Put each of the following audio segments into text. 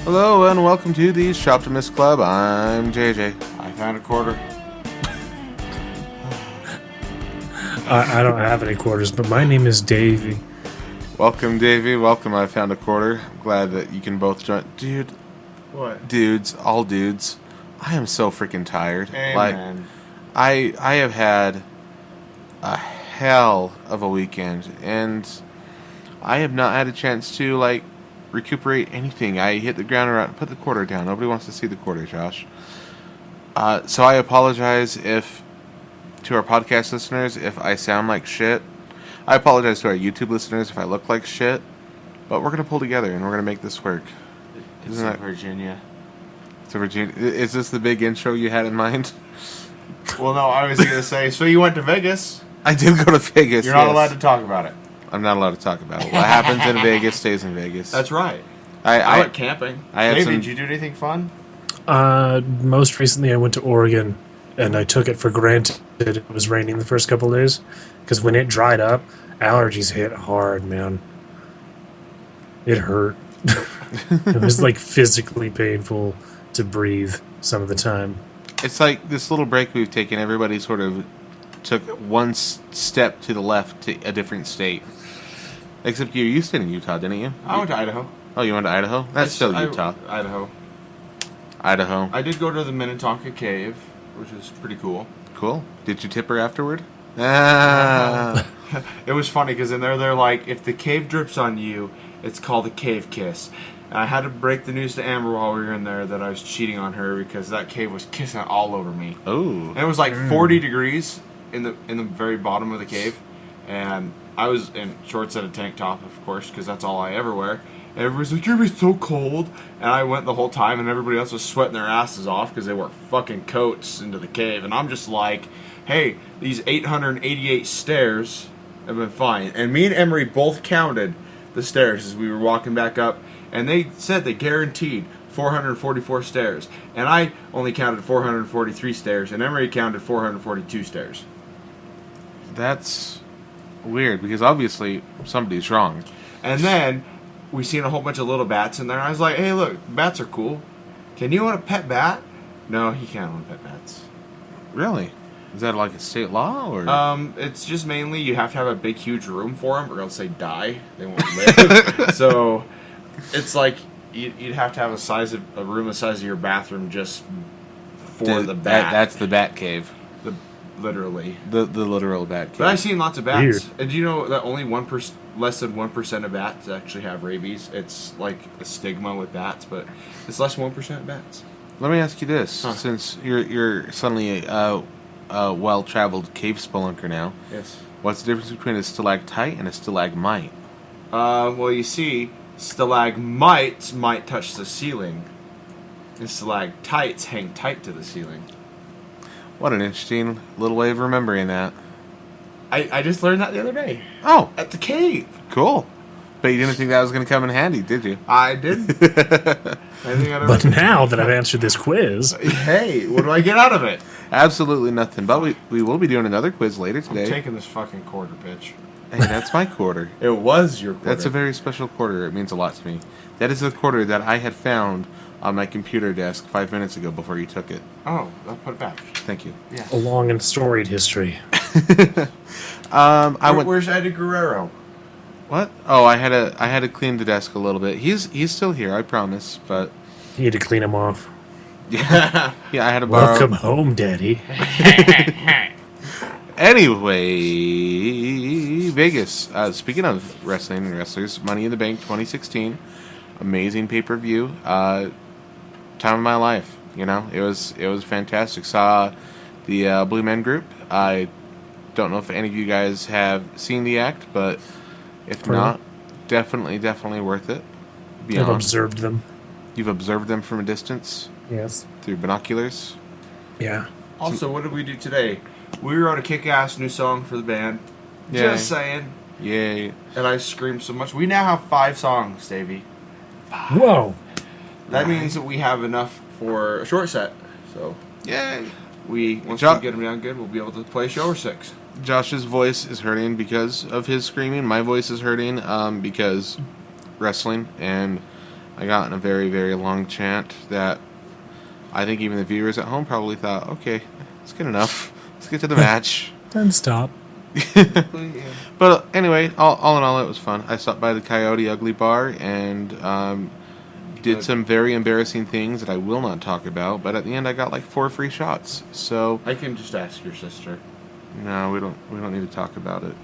Hello and welcome to the Shoptimist Club. I'm JJ. I found a quarter. I don't have any quarters, but my name is Davey. Welcome, Davey. Welcome. I found a quarter. I'm glad that you can both join. Dude. What? Dudes. All dudes. I am so freaking tired. Amen. I have had a hell of a weekend, and I have not had a chance to, recuperate anything. I hit the ground around, put the quarter down. Nobody wants to see the quarter, Josh. So I apologize to our podcast listeners if I sound like shit. I apologize to our YouTube listeners if I look like shit. But we're going to pull together and we're going to make this work. It's in Virginia. It's a Virginia. Is this the big intro you had in mind? Well, no, I was going to say, so you went to Vegas? I did go to Vegas. You're not allowed to talk about it. I'm not allowed to talk about it. What happens in Vegas stays in Vegas. That's right. I went camping. David, did you do anything fun? Most recently I went to Oregon, and I took it for granted it was raining the first couple of days, because when it dried up, allergies hit hard, man. It hurt. It was physically painful to breathe some of the time. It's like this little break we've taken. Everybody sort of took one step to the left to a different state. Except you stayed in Utah, didn't you? I went to Idaho. Oh, you went to Idaho? That's still Utah. Idaho. I did go to the Minnetonka Cave, which is pretty cool. Cool. Did you tip her afterward? Ah. It was funny because in there they're like, if the cave drips on you, it's called a cave kiss. And I had to break the news to Amber while we were in there that I was cheating on her because that cave was kissing all over me. Oh. And it was 40 degrees in the very bottom of the cave, and I was in shorts and a tank top, of course, because that's all I ever wear. And everybody's like, "You're gonna be so cold," and I went the whole time, and everybody else was sweating their asses off because they wore fucking coats into the cave, and I'm just like, "Hey, these 888 stairs have been fine." And me and Emery both counted the stairs as we were walking back up, and they said they guaranteed 444 stairs, and I only counted 443 stairs, and Emery counted 442 stairs. That's weird, because obviously somebody's wrong. And then we seen a whole bunch of little bats in there. I was like, "Hey, look, bats are cool. Can you own a pet bat?" No, he can't own pet bats. Really? Is that like a state law, or? It's just mainly you have to have a big, huge room for them, or else they die. They won't live. So it's like you'd have to have a room the size of your bathroom just for the bat. That's the bat cave. Literally. The literal bat cave. But I've seen lots of bats. Weird. And do you know that only less than 1% of bats actually have rabies? It's like a stigma with bats, but it's less than 1% of bats. Let me ask you this: since you're suddenly a well-traveled cave spelunker now, Yes. what's the difference between a stalactite and a stalagmite? Well, you see, stalagmites might touch the ceiling, and stalactites hang tight to the ceiling. What an interesting little way of remembering that. I just learned that the other day. Oh, At the cave. cool. But you didn't think that was going to come in handy, did you? I did. But now that I've answered this quiz, Hey, what do I get out of it? Absolutely nothing. But we will be doing another quiz later I'm today. taking this fucking quarter, bitch. Hey, that's my quarter. It was your quarter. That's a very special quarter. It means a lot to me. That is the quarter that I had found on my computer desk 5 minutes ago before you took it. Oh, I'll put it back. Thank you. Yeah. a long and storied history. Where's Eddie Guerrero? What? Oh, I had to clean the desk a little bit. He's still here, I promise. But You need to clean him off. yeah, I had to borrow. Welcome home, Daddy. Anyway, Vegas. Speaking of wrestling and wrestlers, Money in the Bank 2016, amazing pay-per-view. Time of my life. You know, it was fantastic. Saw the Blue Men Group. I don't know if any of you guys have seen the act, but if not, definitely worth it. I've observed them. You've observed them from a distance Yes. through binoculars. Yeah. Also, what did we do today? We wrote a kick-ass new song for the band. Yay. Just saying. Yay! And I screamed so much. We now have 5 songs, Davey. Whoa. That means that we have enough for a short set. So, Yay! once we get them down good, we'll be able to play a show or 6. Josh's voice is hurting because of his screaming. My voice is hurting because wrestling, and I got in a very, very long chant that I think even the viewers at home probably thought, okay, it's good enough. Let's get to the match. Then stop. But anyway, all in all, it was fun. I stopped by the Coyote Ugly Bar and did some very embarrassing things that I will not talk about. But at the end, I got like 4 free shots. So I can just ask your sister. no, we don't need to talk about it.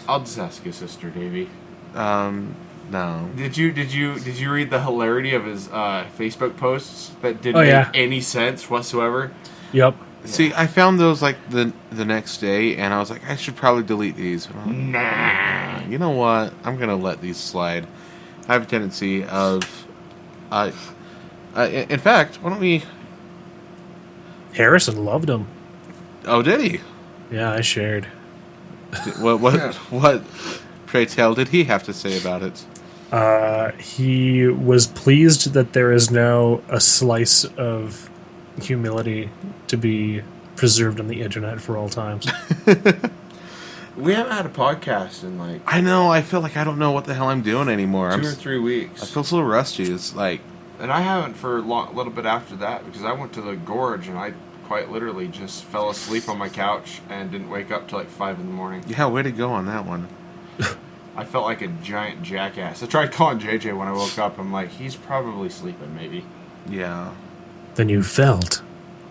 I'll just ask your sister, Davey. No. Did you read the hilarity of his Facebook posts that didn't yeah. make any sense whatsoever? Yep. See, I found those like the next day, and I was like, I should probably delete these. But I'm like, Nah. you know what? I'm gonna let these slide. I have a tendency of, in fact, why don't we? Harrison loved him. Oh, did he? Yeah, I shared. What? Pray tell, did he have to say about it? He was pleased that there is now a slice of humility to be preserved on the internet for all times. We haven't had a podcast in like I know. I feel like I don't know what the hell I'm doing anymore. 2 or 3 weeks. I feel so rusty. It's like, And I haven't for a little bit after that because I went to the gorge and I quite literally just fell asleep on my couch and didn't wake up till like 5 in the morning. yeah, way to go on that one. I felt like a giant jackass. I tried calling JJ when I woke up. I'm like, he's probably sleeping, maybe. Yeah. Then you felt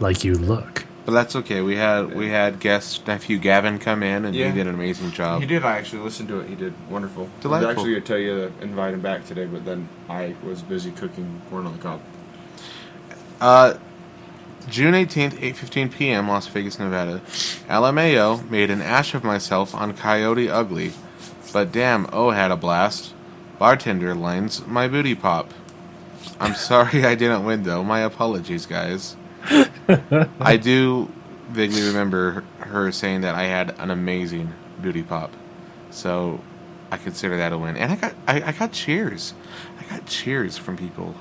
like you look. But that's okay. We had guest nephew Gavin come in, and Yeah. he did an amazing job. He did. I actually listened to it. He did wonderful. Delightful. I was actually going to tell you to invite him back today, but then I was busy cooking corn on the cob. June 18th, 8:15 p.m., Las Vegas, Nevada. LMAO made an ash of myself on Coyote Ugly, but damn, had a blast. Bartender lines my booty pop. I'm sorry I didn't win, though. My apologies, guys. I do vaguely remember her saying that I had an amazing booty pop, so I consider that a win. And I got cheers. I got cheers from people.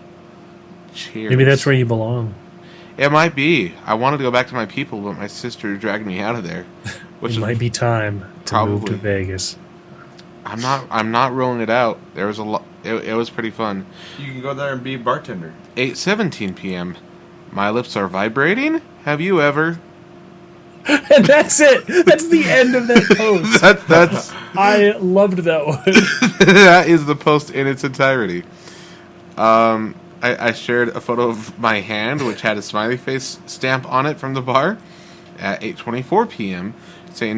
Cheers. Maybe that's where you belong. It might be. I wanted to go back to my people, but my sister dragged me out of there. Which It might be time to move to probably- Vegas. I'm not ruling it out. There was a lot. It was pretty fun. You can go there and be a bartender. 8:17 p.m. My lips are vibrating. Have you ever? And that's it. That's the end of that post. That's I loved that one. that is the post in its entirety. I shared a photo of my hand, which had a smiley face stamp on it from the bar, at 8:24 p.m., saying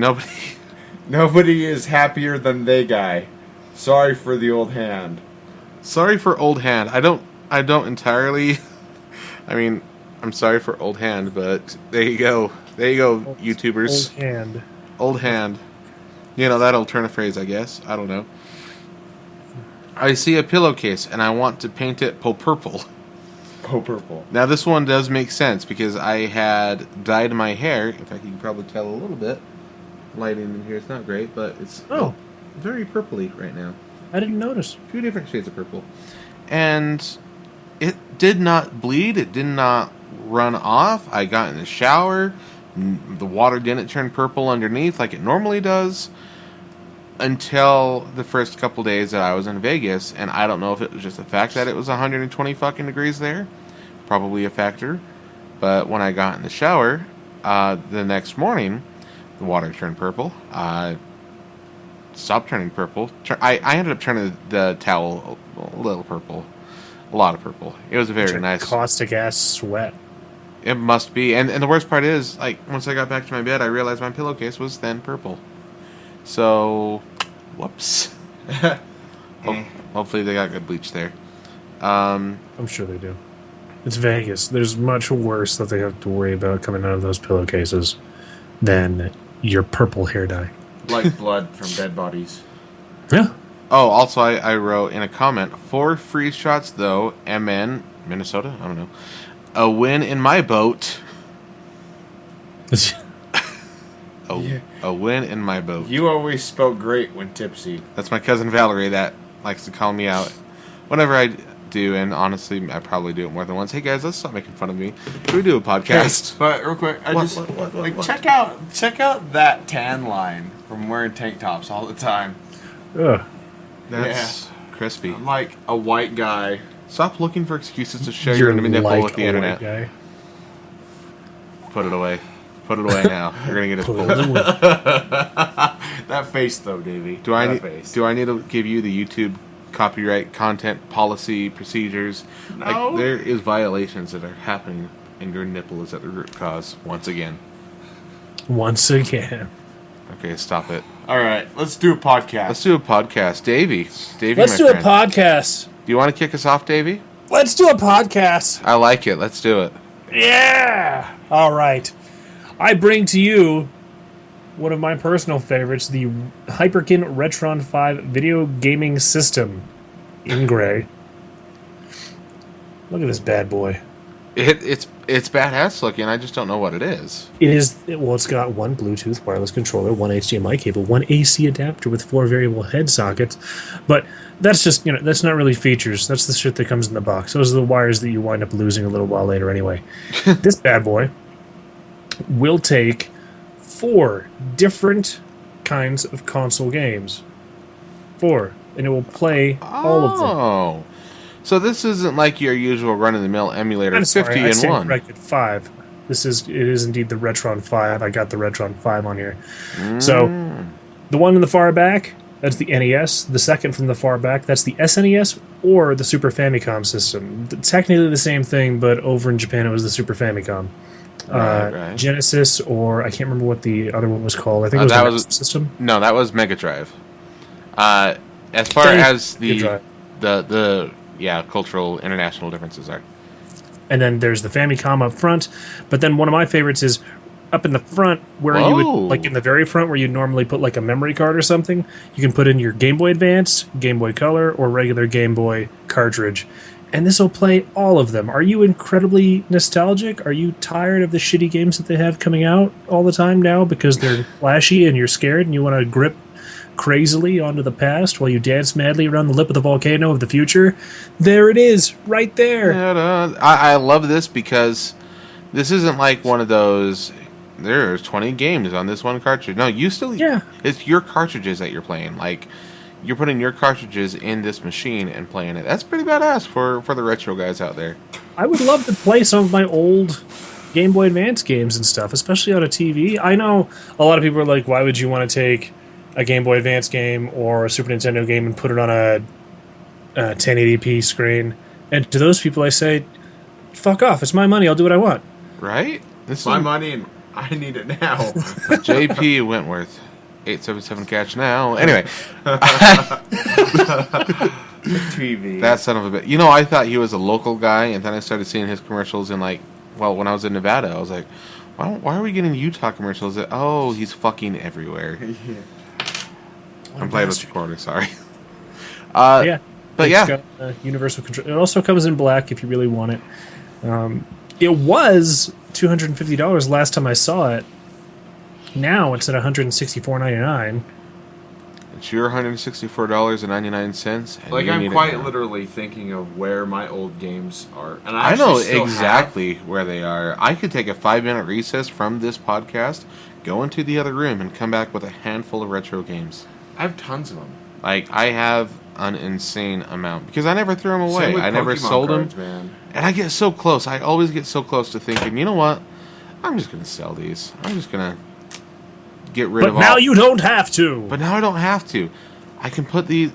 Nobody is happier than they guy. Sorry for the old hand. sorry for old hand. I don't entirely. I mean, I'm sorry for old hand, but there you go. There you go, YouTubers. Old hand. Old hand. You know, that'll turn a phrase, I guess. I don't know. I see a pillowcase, and I want to paint it purple. Oh, purple. Now, this one does make sense, because I had dyed my hair. In fact, you can probably tell a little bit. Lighting in here is not great, but it's very purpley right now. I didn't notice. A few different shades of purple. And it did not bleed. It did not run off. I got in the shower. The water didn't turn purple underneath like it normally does until the first couple days that I was in Vegas. And I don't know if it was just the fact that it was 120 fucking degrees there. Probably a factor. But when I got in the shower the next morning, the water turned purple. Stopped turning purple. I ended up turning the towel a little purple. A lot of purple. It was a very nice... caustic ass sweat. It must be. And the worst part is, like, once I got back to my bed, I realized my pillowcase was then purple. So, whoops. Hopefully they got good bleach there. I'm sure they do. It's Vegas. There's much worse that they have to worry about coming out of those pillowcases than your purple hair dye. Like blood from dead bodies. Yeah. Oh, also, I wrote in a comment, 4 free shots, though, MN, Minnesota? I don't know. A win in my boat. A win in my boat. You always spoke great when tipsy. That's my cousin Valerie that likes to call me out whenever I do, and honestly, I probably do it more than once. Hey guys, let's stop making fun of me. Should we do a podcast? But real quick, What? check out that tan line from wearing tank tops all the time. Ugh. That's crispy. I'm like a white guy Stop looking for excuses to show You're your nipple like with the a internet. white guy. Put it away. Put it away now. You're gonna get us Put pulled. it away. That face, though, Davey. Do I That need? face. Do I need to give you the YouTube copyright content policy procedures? No. Like there is violations that are happening, and your nipple is at the root cause once again. Once again. Okay, stop it. All right, let's do a podcast. Let's do a podcast, Davey. Davey, Let's my do friend. a podcast. Do you want to kick us off, Davey? Let's do a podcast. I like it. Let's do it. Yeah. All right. I bring to you one of my personal favorites, the Hyperkin Retron 5 video gaming system in gray. Look at this bad boy. It's badass looking. I just don't know what it is. It's got one Bluetooth wireless controller, one HDMI cable, one AC adapter with 4 variable head sockets. But that's just, that's not really features. That's the shit that comes in the box. Those are the wires that you wind up losing a little while later anyway. This bad boy will take 4 different kinds of console games. 4. And it will play all of them. Oh. So this isn't like your usual run-of-the-mill emulator, I'm 50 sorry, I in stand one. corrected. 5. It is indeed the Retron 5. I got the Retron 5 on here. So, the one in the far back, that's the NES. The second from the far back, that's the SNES or the Super Famicom system. Technically the same thing, but over in Japan it was the Super Famicom. Right. Genesis, or I can't remember what the other one was called. I think it was that the was- Master System. No, that was Mega Drive. As far Thank as Mega Drive. the cultural international differences are. And then there's the Famicom up front. But then one of my favorites is up in the front where you Whoa. would, like in the very front where you normally put like a memory card or something. You can put in your Game Boy Advance, Game Boy Color, or regular Game Boy cartridge. And this will play all of them. Are you incredibly nostalgic? Are you tired of the shitty games that they have coming out all the time now because they're flashy and you're scared and you want to grip crazily onto the past while you dance madly around the lip of the volcano of the future? There it is, right there. I love this because this isn't like one of those. There's 20 games on this one cartridge. No, you still. Yeah. It's your cartridges that you're playing. Like you're putting your cartridges in this machine and playing it. That's pretty badass for the retro guys out there. I would love to play some of my old Game Boy Advance games and stuff, especially on a TV. I know a lot of people are like, why would you want to take a Game Boy Advance game or a Super Nintendo game and put it on a 1080p screen? And to those people I say, fuck off, it's my money, I'll do what I want. Right? This My is money, and I need it now. JP Wentworth. 877 catch now. Anyway, TV. that son of a bit. I thought he was a local guy, and then I started seeing his commercials in when I was in Nevada, I was like, why are we getting Utah commercials? Oh, he's fucking everywhere. I'm playing with the quarter, sorry. Yeah. But It's yeah. got, universal control. It also comes in black if you really want it. It was $250 last time I saw it. Now it's at $164.99. It's your $164.99. Like, you I'm need it quite now. literally thinking of where my old games are. And I know actually still exactly where they are. I could take a 5-minute recess from this podcast, go into the other room, and come back with a handful of retro games. I have tons of them. Like, I have an insane amount because I never threw them away. Same with I never Pokemon sold cards, them. man. And I get so close. I always get so close to thinking, you know what? I'm just going to sell these. I'm just going to get rid But of now all. you don't have to. But now I don't have to. I can put these.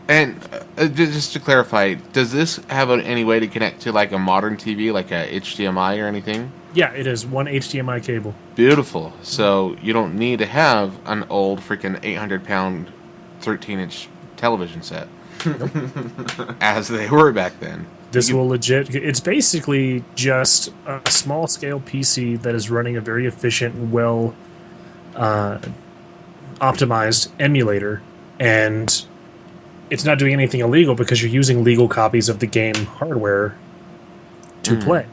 And just to clarify, does this have any way to connect to like a modern TV, like a HDMI or anything? Yeah, it is one HDMI cable. Beautiful. So you don't need to have an old freaking 800-pound 13-inch television set. As they were back then. This will legit. It's basically just a small scale PC that is running a very efficient, well optimized emulator, and it's not doing anything illegal because you're using legal copies of the game hardware to play.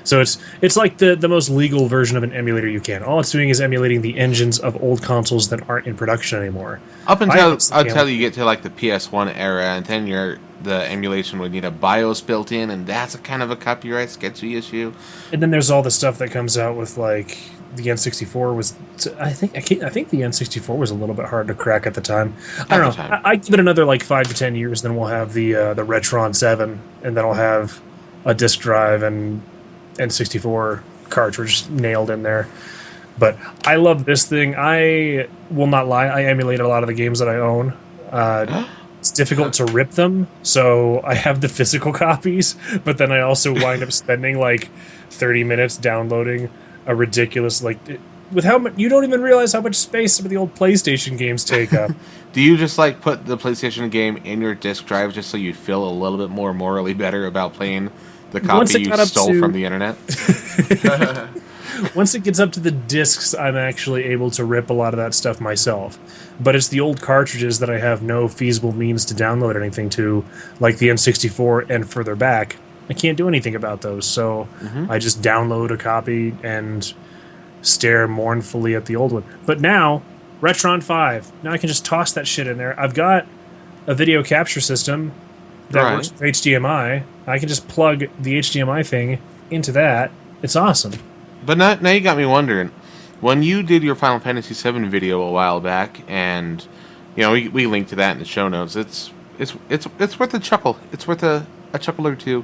So it's like the most legal version of an emulator you can. All it's doing is emulating the engines of old consoles that aren't in production anymore. Up I until honestly you get to like the PS1 era, and then the emulation would need a BIOS built in, and that's a kind of a copyright sketchy issue. And then there's all the stuff that comes out with like the N64 was. I think the N64 was a little bit hard to crack at the time. I don't know. I give it another like 5 to 10 years, then we'll have the Retron 7, and then I'll have a disc drive and N64 cartridge nailed in there. But I love this thing. I will not lie. I emulate a lot of the games that I own. It's difficult to rip them, so I have the physical copies, but then I also wind up spending like 30 minutes downloading a ridiculous, with how much, you don't even realize how much space some of the old PlayStation games take up. Do you just like put the PlayStation game in your disc drive just so you feel a little bit more morally better about playing the copy you stole from the internet? Once it gets up to the discs, I'm actually able to rip a lot of that stuff myself. But it's the old cartridges that I have no feasible means to download anything to, like the N64 and further back. I can't do anything about those, so I just download a copy and stare mournfully at the old one. But now, Retron 5, now I can just toss that shit in there. I've got a video capture system that works with HDMI. I can just plug the HDMI thing into that. It's awesome. But now you got me wondering. When you did your Final Fantasy VII video a while back, and we linked to that in the show notes, it's worth a chuckle. It's worth a chuckle or two.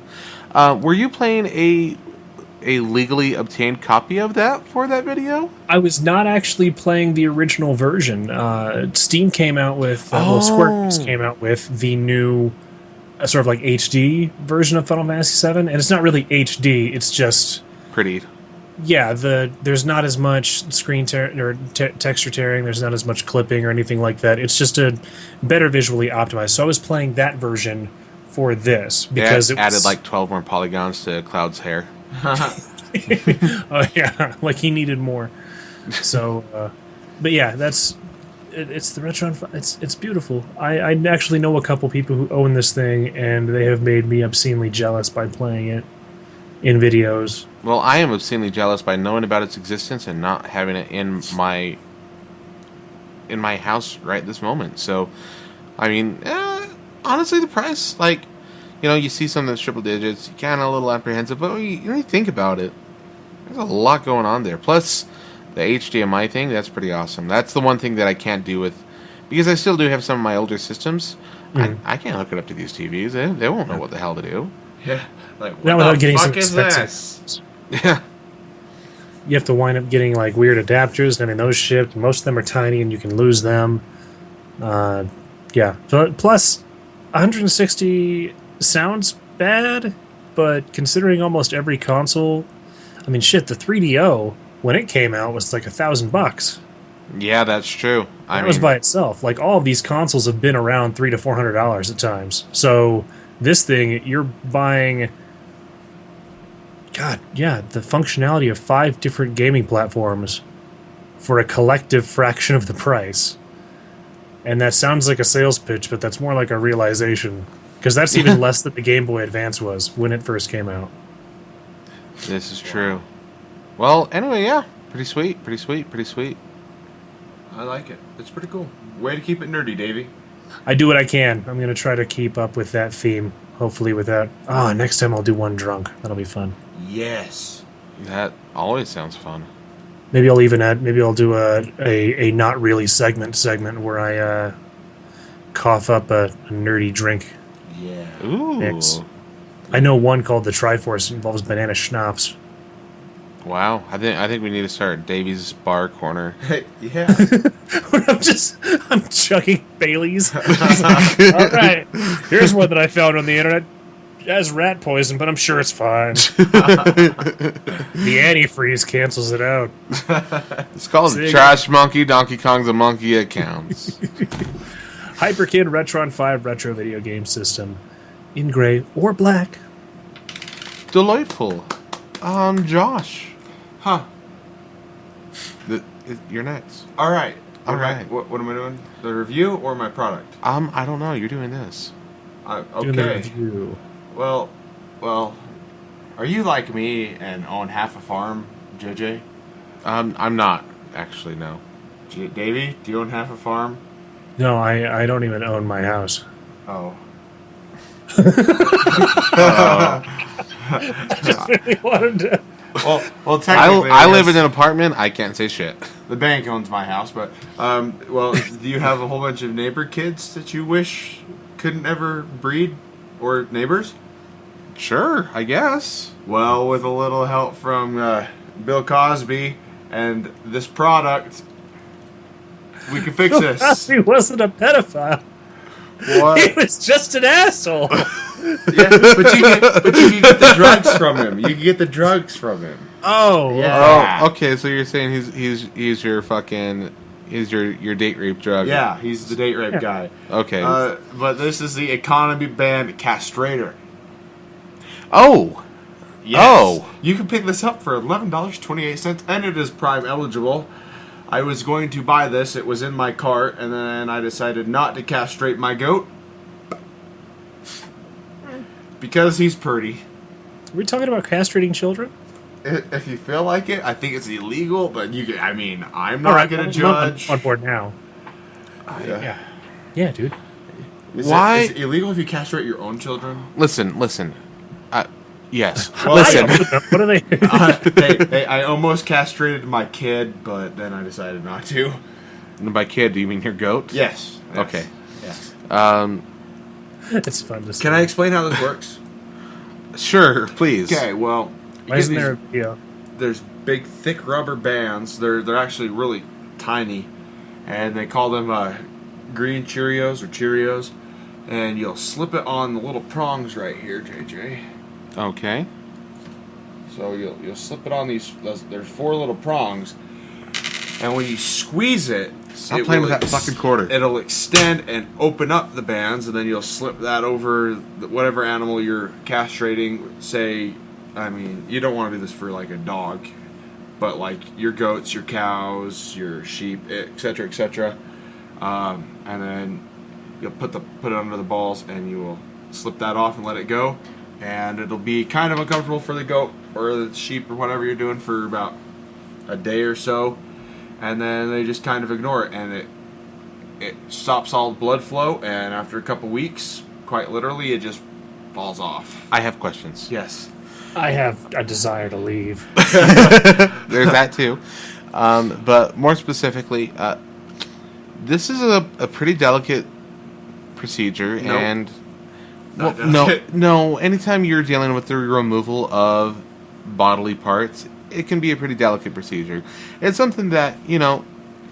Were you playing a legally obtained copy of that for that video? I was not actually playing the original version. Steam came out with, Square Enix came out with the new sort of like HD version of Final Fantasy VII, and it's not really HD. It's just pretty. Yeah, there's not as much screen texture tearing. There's not as much clipping or anything like that. It's just a better visually optimized. So I was playing that version for this because it added like 12 more polygons to Cloud's hair. Oh yeah, like he needed more. So, but yeah, it's the Retron. It's beautiful. I actually know a couple people who own this thing, and they have made me obscenely jealous by playing it in videos. Well, I am obscenely jealous by knowing about its existence and not having it in my house right this moment. So, I mean, honestly, the price, you see some of those triple digits, you're kind of a little apprehensive, but you think about it, there's a lot going on there. Plus, the HDMI thing, that's pretty awesome. That's the one thing that I can't do with, because I still do have some of my older systems. I can't hook it up to these TVs. They won't know what the hell to do. Yeah. Like, what the getting fuck is this? Yeah. You have to wind up getting weird adapters. I mean, those shipped. Most of them are tiny, and you can lose them. Yeah. So, plus, 160 sounds bad, but considering almost every console, I mean, shit, the 3DO when it came out was like $1,000. Yeah, that's true. That was by itself. All of these consoles have been around $300 to $400 at times. So this thing, you're buying. God, yeah, the functionality of 5 different gaming platforms for a collective fraction of the price. And that sounds like a sales pitch, but that's more like a realization. Because that's even less than the Game Boy Advance was when it first came out. This is true. Well, anyway, yeah. Pretty sweet. I like it. It's pretty cool. Way to keep it nerdy, Davey. I do what I can. I'm going to try to keep up with that theme. Hopefully with that. Next time I'll do one drunk. That'll be fun. Yes. That always sounds fun. Maybe I'll do a not really segment where I cough up a nerdy drink. Yeah. Ooh. Mix. I know one called the Triforce. It involves banana schnapps. Wow. I think we need to start Davy's Bar Corner. Yeah. I'm chugging Baileys. All right. Here's one that I found on the internet. It has rat poison, but I'm sure it's fine. The antifreeze cancels it out. It's called Trash Monkey. Donkey Kong's a monkey. It counts. Hyperkid Retron 5 retro video game system. In gray or black. Delightful. Josh. Huh. You're next. All right. All right. What am I doing? The review or my product? I don't know. You're doing this. Okay. Doing the review. Well, are you like me and own half a farm, JJ? I'm not, actually, no. Davey, do you own half a farm? No, I don't even own my house. Oh. I just really wanted to Well, technically, I live in an apartment. I can't say shit. The bank owns my house, but well, do you have a whole bunch of neighbor kids that you wish couldn't ever breed, or neighbors? Sure, I guess. Well, with a little help from Bill Cosby and this product, we can fix this. He wasn't a pedophile. What? He was just an asshole. Yeah, but you can get the drugs from him. You can get the drugs from him. Oh, Yeah. Oh, okay. So you're saying he's your fucking your date rape drug? Yeah, he's the date rape guy. Okay. But this is the economy band castrator. Oh. Yes. Oh. You can pick this up for $11.28, and it is Prime eligible. I was going to buy this. It was in my cart, and then I decided not to castrate my goat. Because he's pretty. Are we talking about castrating children? If you feel like it, I think it's illegal, but you can, I mean, I'm All not right, going to I'm judge. on board now. Yeah. Yeah, dude. Why- Is it illegal if you castrate your own children? Listen. Yes. Well, Listen. What are they? Hey, I almost castrated my kid, but then I decided not to. And by kid, do you mean your goat? Yes. Okay. Yes. It's fun to see. Can I explain how this works? Sure, please. Okay, well, Why isn't there a video? there's big, thick rubber bands. They're actually really tiny, and they call them green Cheerios or Cheerios. And you'll slip it on the little prongs right here, JJ. Okay. So you'll slip it on these. There's 4 little prongs, and when you squeeze it, Stop it playing will with that fucking quarter. It'll extend and open up the bands, and then you'll slip that over whatever animal you're castrating. Say, I mean, you don't want to do this for like a dog, but like your goats, your cows, your sheep, etc., etc. And then you'll put it under the balls, and you will slip that off and let it go. And it'll be kind of uncomfortable for the goat or the sheep or whatever you're doing for about a day or so, and then they just kind of ignore it, and it stops all blood flow, and after a couple weeks, quite literally, it just falls off. I have questions. Yes. I have a desire to leave. There's that too. But more specifically, this is a pretty delicate procedure, Nope. and Not well, no, delicate. no. Anytime you're dealing with the removal of bodily parts, it can be a pretty delicate procedure. It's something that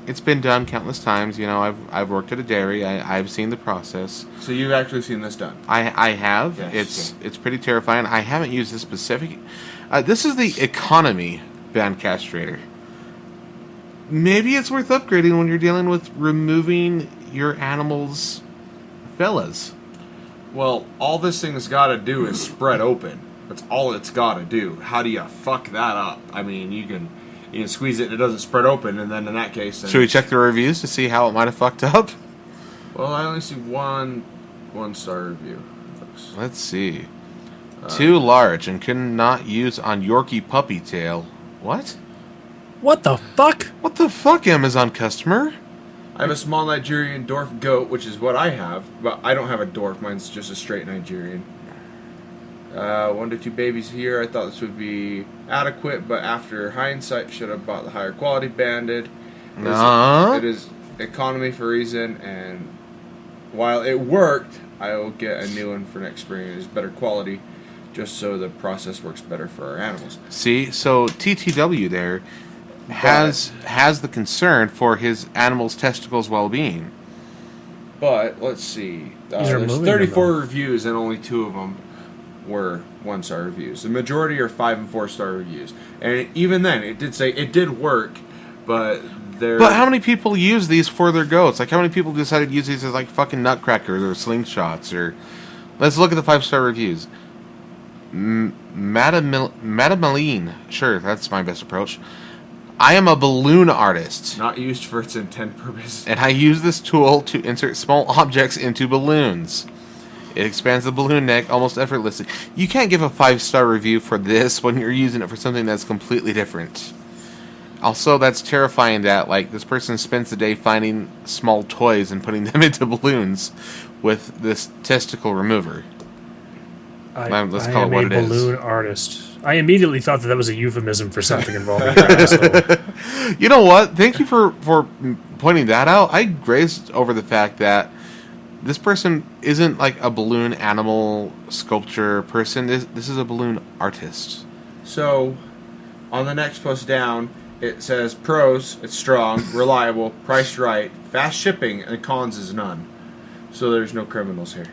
it's been done countless times. I've worked at a dairy. I've seen the process. So you've actually seen this done? I have. Yes, It's pretty terrifying. I haven't used this specific. This is the economy band castrator. Maybe it's worth upgrading when you're dealing with removing your animal's fellas. Well, all this thing's got to do is spread open. That's all it's got to do. How do you fuck that up? I mean, you can squeeze it and it doesn't spread open, and then in that case, then Should we check the reviews to see how it might have fucked up? Well, I only see one star review. Let's see. Too large and could not use on Yorkie puppy tail. What? What the fuck? What the fuck, Amazon customer? I have a small Nigerian dwarf goat, which is what I have, but I don't have a dwarf. Mine's just a straight Nigerian. 1 to 2 babies here. I thought this would be adequate, but after hindsight, should have bought the higher quality banded. It is economy for a reason, and while it worked, I will get a new one for next spring. It is better quality, just so the process works better for our animals. See, so TTW there has the concern for his animal's testicles' well-being. But let's see. He's There's removing 34 them, reviews, and only 2 of them were 1-star reviews. The majority are 5 and 4-star reviews. And even then, it did say it did work, but there. But how many people use these for their goats? Like, how many people decided to use these as like fucking nutcrackers or slingshots? Or let's look at the 5-star reviews. Madamaline, sure, that's my best approach. I am a balloon artist, Not used for its intent purpose. and I use this tool to insert small objects into balloons. It expands the balloon neck almost effortlessly. You can't give a 5-star review for this when you're using it for something that's completely different. Also, that's terrifying that like this person spends the day finding small toys and putting them into balloons with this testicle remover. Let's call it what it is. I am a balloon artist. I immediately thought that was a euphemism for something involving your asshole. You know what? Thank you for pointing that out. I grazed over the fact that this person isn't like a balloon animal sculpture person. This is a balloon artist. So, on the next post down, it says pros, it's strong, reliable, priced right, fast shipping, and cons is none. So there's no criminals here.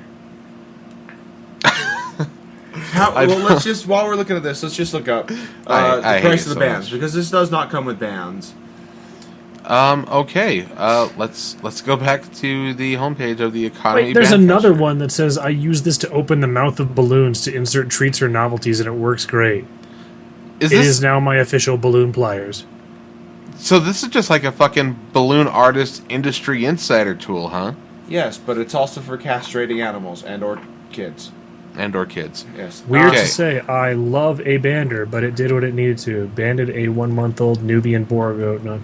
Let's just, while we're looking at this, let's just look up the price of the bands, because this does not come with bands. Okay. Let's go back to the homepage of the economy. Wait, there's band another category. one that says, I use this to open the mouth of balloons to insert treats or novelties, and it works great. It is now my official balloon pliers. So this is just like a fucking balloon artist industry insider tool, huh? Yes, but it's also for castrating animals and or kids. And or kids. Yes. Weird Okay. to say, I love a bander, but it did what it needed to. Banded a 1-month-old Nubian boar goat. No,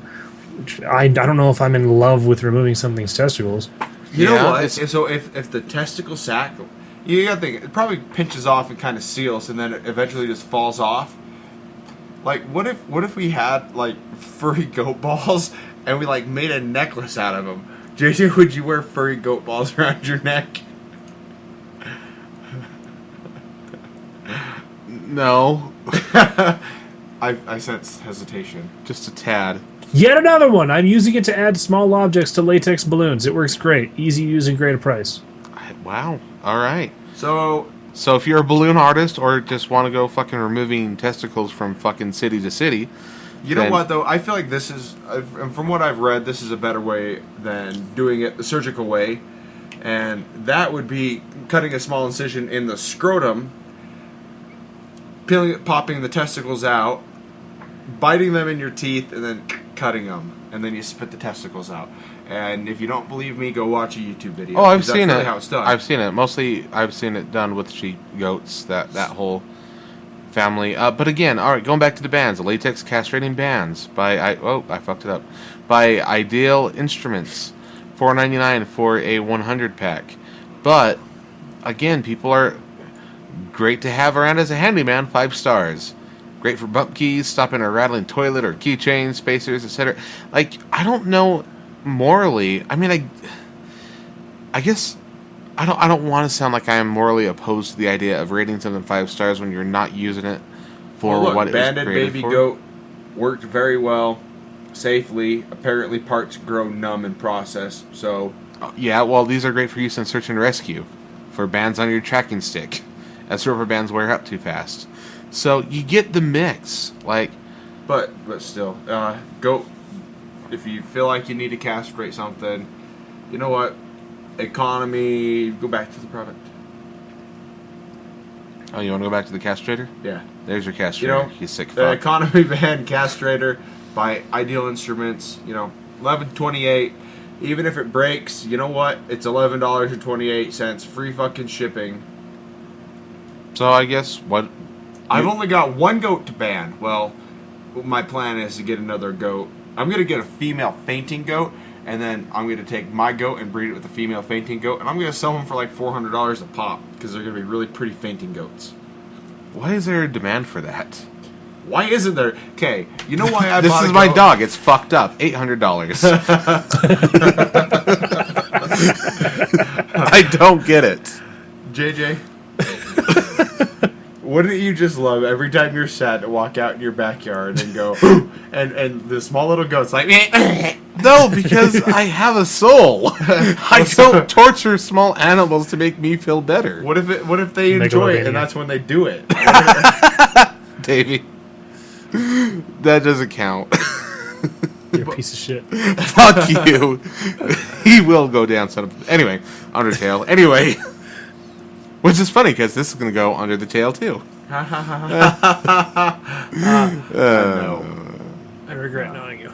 I don't know if I'm in love with removing something's testicles. You Yeah, know what? it's- So if the testicle sac, you gotta think, it probably pinches off and kind of seals, and then it eventually just falls off. Like, what if we had like furry goat balls and we like made a necklace out of them? JJ, would you wear furry goat balls around your neck? No, I sense hesitation. just a tad. Yet another one! I'm using it to add small objects to latex balloons. It works great. Easy use and great a price. Wow. All right. So So if you're a balloon artist or just want to go fucking removing testicles from fucking city to city, you know then- what though? I feel like this is, and from what I've read, this is a better way than doing it the surgical way, and that would be cutting a small incision in the scrotum, popping the testicles out, biting them in your teeth, and then cutting them, and then you spit the testicles out. And if you don't believe me, go watch a YouTube video. Oh, I've 'cause that's seen really it. How it's done. I've seen it. Mostly, I've seen it done with sheep, goats, that whole family. But again, all right, going back to the bands, the latex castrating bands I fucked it up. By Ideal Instruments, $4.99 for a 100 pack. But again, people are great to have around as a handyman. 5 stars. Great for bump keys, stopping a rattling toilet or keychains, spacers, etc. Like, I don't know. Morally, I mean, I guess I don't want to sound like I am morally opposed to the idea of rating something 5 stars when you're not using it for Well, look, what it was banded created baby for. goat worked very well, safely. Apparently, parts grow numb in process. So Yeah, well, these are great for use in search and rescue, for bands on your tracking stick, as rubber bands wear out too fast. So you get the mix, like. but still, goat. If you feel like you need to castrate something, you know what? Economy. Go back to the product. Oh, you want to go back to the castrator? Yeah. There's your castrator. You know, you sick the fuck. economy band castrator by Ideal Instruments. You know, $11.28. Even if it breaks, you know what? It's $11.28. Free fucking shipping. So I guess what. I've only got one goat to ban. Well, my plan is to get another goat. I'm going to get a female fainting goat, and then I'm going to take my goat and breed it with a female fainting goat, and I'm going to sell them for like $400 a pop, because they're going to be really pretty fainting goats. Why is there a demand for that? Why isn't there? Okay, you know why I This bought is a my goat? dog. It's fucked up. $800. I don't get it. JJ, wouldn't you just love every time you're sad to walk out in your backyard and go, and the small little goat's like, No, because I have a soul. I don't torture small animals to make me feel better. what if they Make enjoy them it and obedient. that's when they do it? Davey. That doesn't count. You're a piece of shit. Fuck you. He will go down, son of. Anyway, Undertale. Anyway. Which is funny because this is going to go under the tail too. No. I regret knowing you.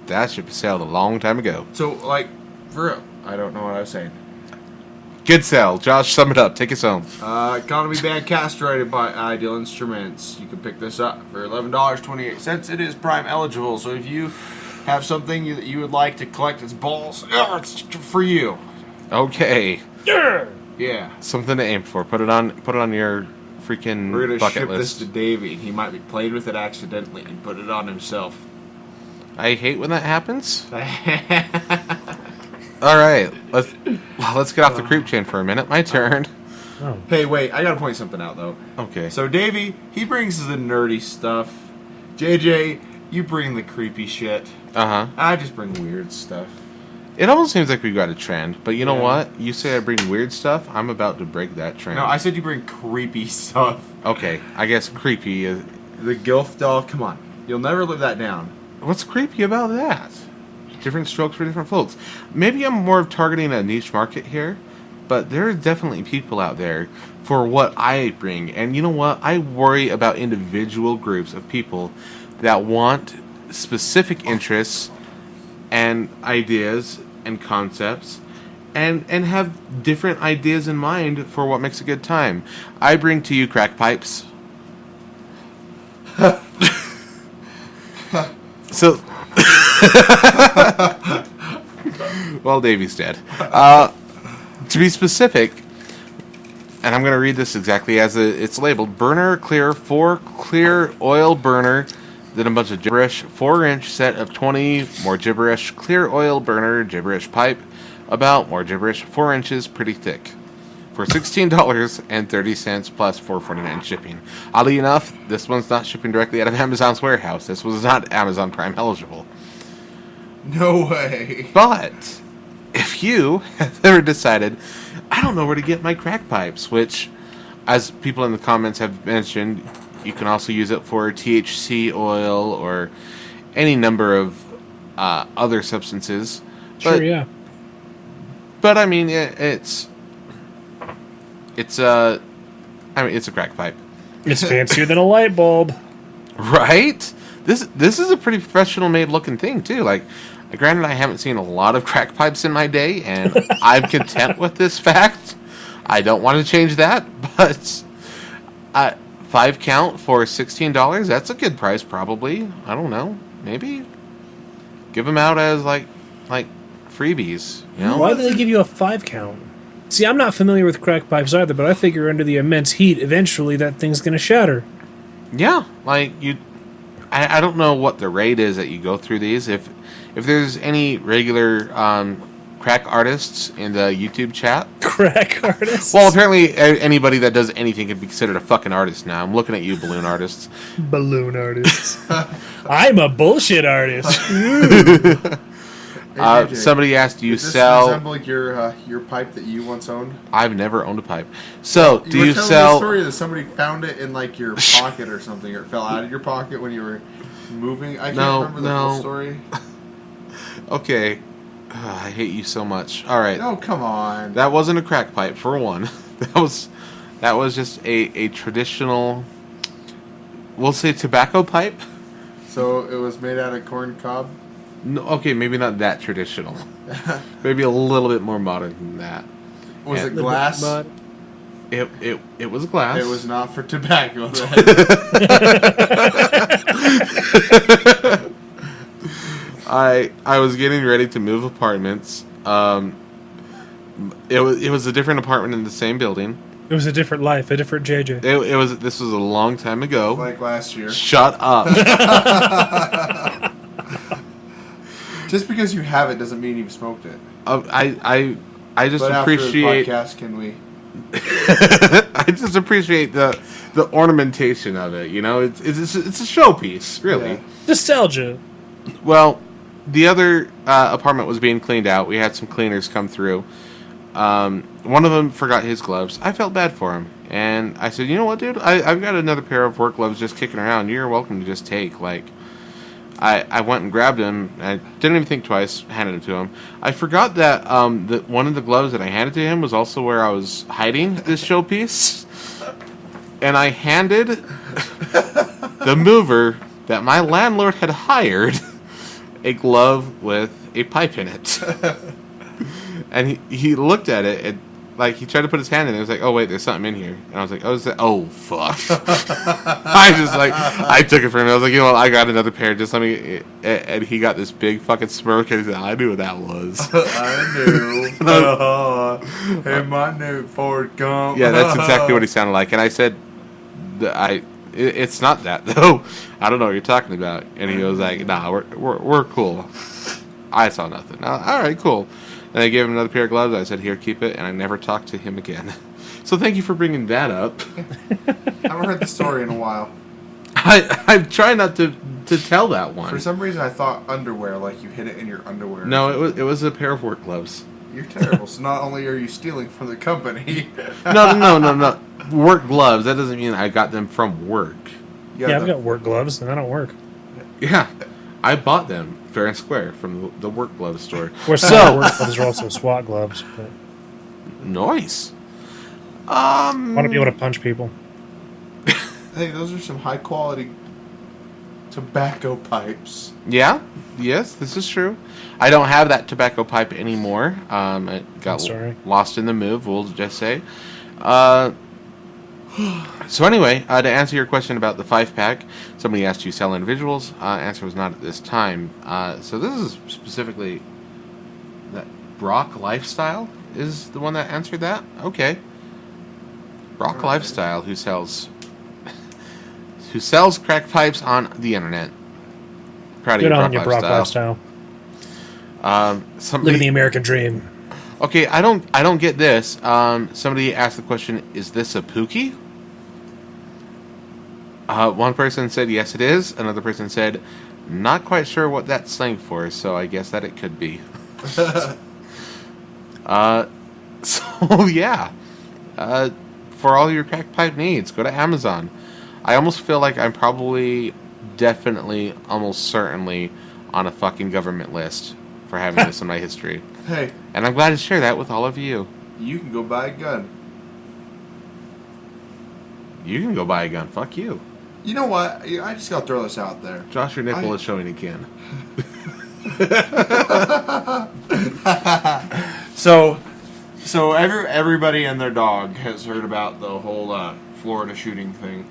That ship sailed a long time ago. So, like, for real, I don't know what I was saying. Good sell. Josh, sum it up. Take us home. Economy band castrated by Ideal Instruments. You can pick this up for $11.28. It is Prime eligible, so if you have something that you would like to collect its balls, it's for you. Okay. Yeah. Yeah. Something to aim for. Put it on your freaking We're gonna bucket ship list. this to Davey. He might be played with it accidentally and put it on himself. I hate when that happens. All right, let's get off the creep chain for a minute. My turn. Oh. Hey, wait! I gotta point something out though. Okay. So Davey, he brings the nerdy stuff. JJ, you bring the creepy shit. I just bring weird stuff. It almost seems like we've got a trend, but you know Yeah. what? You say I bring weird stuff. I'm about to break that trend. No, I said you bring creepy stuff. Okay, I guess creepy is. The Gilf doll. Come on, you'll never live that down. What's creepy about that? Different strokes for different folks. Maybe I'm more of targeting a niche market here, but there are definitely people out there for what I bring. And you know what? I worry about individual groups of people that want specific interests and ideas and concepts and have different ideas in mind for what makes a good time. I bring to you crack pipes. So, well, Davey's dead. To be specific, and I'm going to read this exactly as it's labeled: burner clear, 4 clear oil burner, then a bunch of gibberish, 4-inch set of 20 more gibberish, clear oil burner, gibberish pipe, about more gibberish, 4 inches, pretty thick, for $16.30 plus $4.49 shipping. Oddly enough, this one's not shipping directly out of Amazon's warehouse. This was not Amazon Prime eligible. No way. But if you have ever decided, I don't know where to get my crack pipes, which, as people in the comments have mentioned, you can also use it for THC oil or any number of other substances. Sure, yeah. But I mean, it's a crack pipe, It's fancier than a light bulb. right? This is a pretty professional made looking thing too. Like, granted, I haven't seen a lot of crack pipes in my day, and I'm content with this fact. I don't want to change that, but 5 count for $16. That's a good price, probably. I don't know, maybe give them out as like freebies. You know? Why do they give you a 5 count? See, I'm not familiar with crack pipes either, but I figure under the immense heat, eventually that thing's going to shatter. Yeah, like you. I don't know what the rate is that you go through these. If there's any regular crack artists in the YouTube chat. Crack artists? Well, apparently anybody that does anything could be considered a fucking artist now. I'm looking at you, balloon artists. Balloon artists. I'm a bullshit artist. Hey, JJ, Somebody asked, do you does this sell... resemble your pipe that you once owned? I've never owned a pipe. So, do were you telling sell... the story that somebody found it in like your pocket or something, or it fell out of your pocket when you were moving. I can't remember the full story. Okay. I hate you so much. All right. No, come on. That wasn't a crack pipe, for one. That was just a traditional, we'll say, tobacco pipe. So it was made out of corn cob? No, okay, maybe not that traditional. Maybe a little bit more modern than that. Was it glass? It was glass. It was not for tobacco then. I was getting ready to move apartments. It was a different apartment in the same building. It was a different life, a different JJ. This was a long time ago. Like last year. Shut up. Just because you have it doesn't mean you've smoked it. I just But appreciate. after the podcast, can we? I just appreciate the ornamentation of it. You know, it's a showpiece, really. Yeah. Nostalgia. Well, the other apartment was being cleaned out. We had some cleaners come through. One of them forgot his gloves. I felt bad for him, and I said, "You know what, dude? I've got another pair of work gloves just kicking around. You're welcome to just take." Like, I went and grabbed him. I didn't even think twice. Handed it to him. I forgot that one of the gloves that I handed to him was also where I was hiding this showpiece, and I handed the mover that my landlord had hired a glove with a pipe in it. And he looked at it and like he tried to put his hand in it. He was like, "Oh wait, there's something in here." And I was like, "Oh fuck!" I took it from him. I was like, "You know what? I got another pair. Just let me." And he got this big fucking smirk and he said, "I knew what that was." I knew. Hey, my new Ford Gump. Yeah, that's exactly what he sounded like. And I said, It's not that though. I don't know what you're talking about. And he was like, "Nah, we're cool." I saw nothing. All right, cool. And I gave him another pair of gloves. I said, "Here, keep it," and I never talked to him again. So thank you for bringing that up. I haven't heard the story in a while. I'm trying not to tell that one. For some reason, I thought underwear, like you hid it in your underwear. No, it was a pair of work gloves. You're terrible. So not only are you stealing from the company. No. Work gloves. That doesn't mean I got them from work. Yeah, I've got work gloves, and I don't work. Yeah, I bought them fair and square from the work glove store. Or some work gloves are also SWAT gloves. But Nice. I want to be able to punch people. Hey, those are some high quality tobacco pipes. Yeah. Yes, this is true. I don't have that tobacco pipe anymore. It got lost in the move. We'll just say. So anyway, to answer your question about the 5-pack, somebody asked you sell individuals. Answer was not at this time. So this is specifically that Brock Lifestyle is the one that answered that. Okay, Brock Lifestyle, who sells crack pipes on the internet. Proud of Good you, on you, Brock Lifestyle. Somebody, Living the American dream. Okay, I don't get this. Somebody asked the question, is this a Pookie? One person said yes it is. Another person said, not quite sure what that's slang for, so I guess that it could be. So yeah. For all your crack pipe needs, go to Amazon. I almost feel like I'm probably, definitely, almost certainly on a fucking government list for having this in my history. Hey. And I'm glad to share that with all of you. You can go buy a gun. You can go buy a gun. Fuck you. You know what? I just gotta throw this out there. Josh, your nipple is showing again. So everybody and their dog has heard about the whole Florida shooting thing,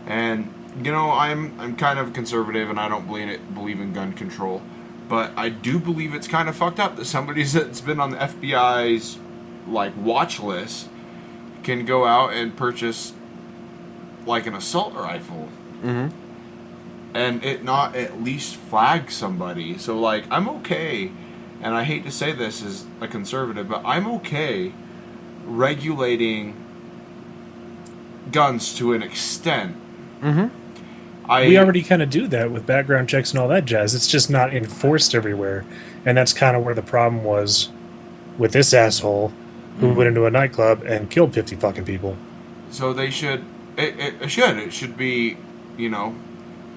and you know I'm kind of conservative and I don't believe in gun control, but I do believe it's kind of fucked up that somebody that's been on the FBI's like watch list can go out and purchase like an assault rifle. Mm-hmm. And it not at least flag somebody. So, like, I'm okay, and I hate to say this as a conservative, but I'm okay regulating guns to an extent. Mm-hmm. We already kind of do that with background checks and all that jazz. It's just not enforced everywhere. And that's kind of where the problem was with this asshole who went into a nightclub and killed 50 fucking people. So they should... It should be, you know...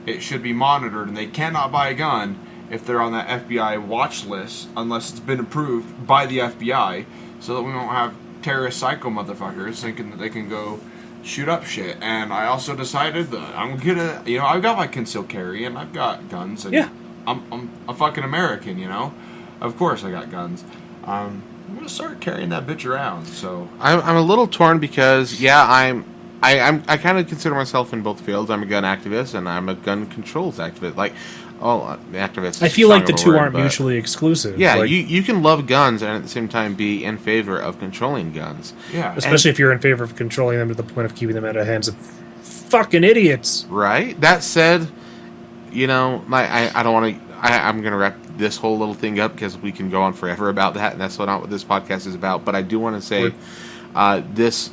It should be monitored, and they cannot buy a gun if they're on that FBI watch list unless it's been approved by the FBI, so that we won't have terrorist psycho motherfuckers thinking that they can go shoot up shit. And I also decided that I'm gonna, you know, I've got my concealed carry and I've got guns, and yeah, I'm a fucking American, you know. Of course I got guns. I'm gonna start carrying that bitch around. So I'm a little torn because I kind of consider myself in both fields. I'm a gun activist and I'm a gun controls activist. Like, activist. I feel like the two aren't mutually exclusive. Yeah, like, you can love guns and at the same time be in favor of controlling guns. Yeah, especially if you're in favor of controlling them to the point of keeping them out of the hands of fucking idiots. Right. That said, you know, I don't want to. I'm going to wrap this whole little thing up because we can go on forever about that, and that's not what this podcast is about. But I do want to say, this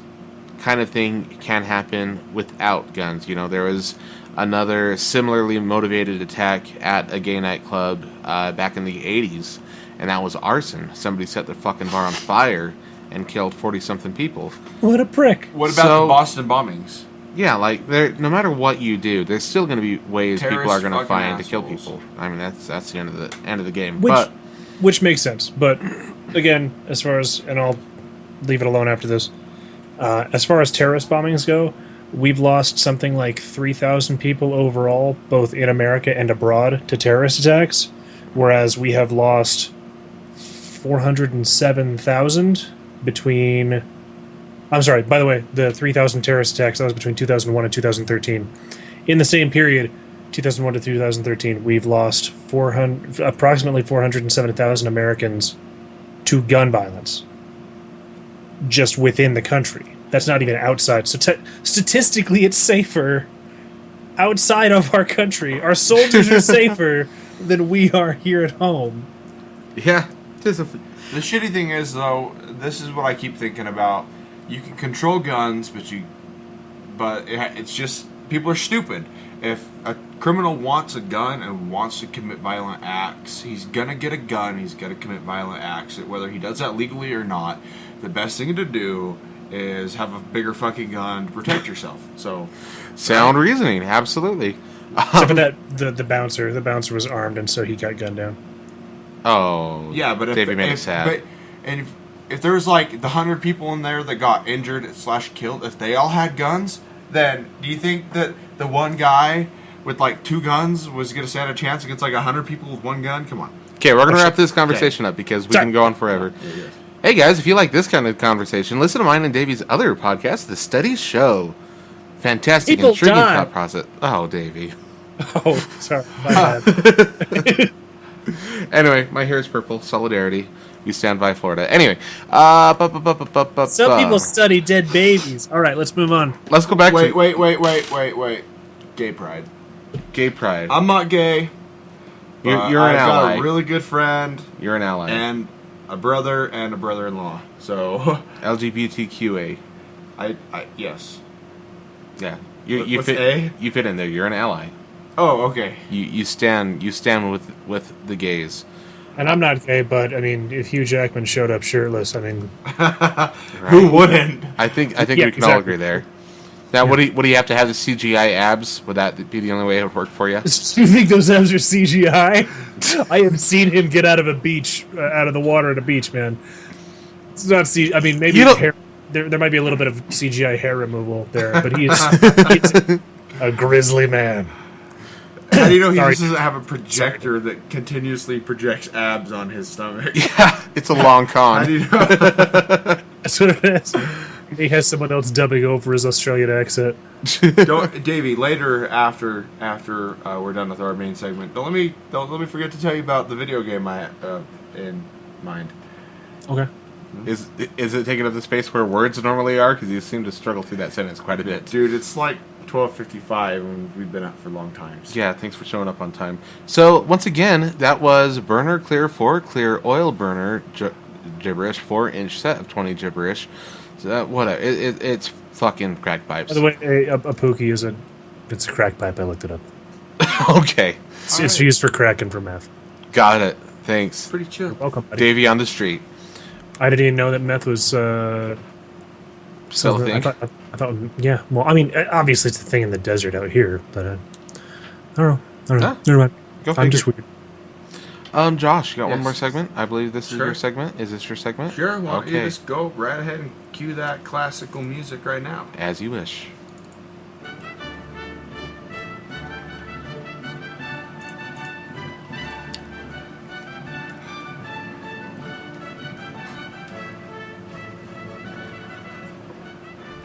kind of thing can happen without guns. You know, there was another similarly motivated attack at a gay nightclub back in the 80s, and that was arson. Somebody set the fucking bar on fire and killed 40-something people. What a prick. What about the Boston bombings? Yeah, like, no matter what you do, there's still going to be ways Terrorist people are going to find assholes to kill people. I mean, that's the end of the game. Which makes sense. But, again, as far as... And I'll leave it alone after this. As far as terrorist bombings go, we've lost something like 3,000 people overall, both in America and abroad, to terrorist attacks, whereas we have lost 407,000 between... I'm sorry, by the way, the 3,000 terrorist attacks, that was between 2001 and 2013. In the same period, 2001 to 2013, we've lost approximately 407,000 Americans to gun violence, just within the country. That's not even outside. So statistically, it's safer outside of our country. Our soldiers are safer than we are here at home. Yeah. Just a The shitty thing is, though, this is what I keep thinking about. You can control guns, but it's just people are stupid. If a criminal wants a gun and wants to commit violent acts, he's gonna get a gun. He's gonna commit violent acts, whether he does that legally or not. The best thing to do is have a bigger fucking gun to protect yourself. So, sound reasoning, absolutely. Except for that, the bouncer. The bouncer was armed, and so he got gunned down. Oh, yeah, but Davey made it sad. If there was like the 100 people in there that got injured / killed, if they all had guns, then do you think that the one guy with like 2 guns was going to stand a chance against like 100 people with 1 gun? Come on. Okay, we're going to wrap this conversation up because we can go on forever. Hey guys, if you like this kind of conversation, listen to mine and Davey's other podcast, The Studies Show. Fantastic, People intriguing die. thought process. Oh, Davey. Oh, sorry. My bad. Anyway, my hair is purple. Solidarity. We stand by Florida. Anyway, Some people study dead babies. All right, let's move on. let's go back Wait. to Gay pride. gay pride. I'm not gay. You're but an I've ally. got a really good friend You're an ally. and a brother and a brother-in-law. So, LGBTQA. yes. Yeah. You What's fit. A? You fit in there. You're an ally. Oh, okay. You stand with the gays. And I'm not gay, but I mean, if Hugh Jackman showed up shirtless, I mean, Who wouldn't? I think Yeah, we can all exactly. agree there. Now, would he have to have the CGI abs? Would that be the only way it would work for you? do you think those abs are CGI? I have seen him get out of a beach, out of the water at a beach, man. It's not C. I mean, maybe You don't- hair, there might be a little bit of CGI hair removal there, but he's a grizzly man. How do you know he Sorry. just doesn't have a projector that continuously projects abs on his stomach? Yeah, it's a long How do con. you know? That's what it is. He has someone else dubbing over his Australian accent. Don't, Davey. Later, after we're done with our main segment, don't let me forget to tell you about the video game I have in mind. Okay. Is it taking up the space where words normally are? Because you seem to struggle through that sentence quite a bit. Dude, it's like 12:55 and we've been out for long times. Yeah, thanks for showing up on time. So, once again, that was Burner Clear 4 Clear Oil Burner Gibberish 4-inch set of 20 gibberish. So, whatever. It's fucking crack pipes. By the way, a pookie is it's a crack pipe. I looked it up. Okay. It's used for crack and for meth. Got it. Thanks. Pretty chill. Welcome, buddy. Davey on the street. I didn't even know that meth was Still a something- thing? I thought, yeah. Well, I mean, obviously it's a thing in the desert out here, but I don't know. Huh? Never mind. Go I'm figure. just weird. Josh, you got one Yes. more segment? I believe this is Sure. your segment. Is this your segment? Sure, why don't you Okay. just go right ahead and cue that classical music right now? As you wish.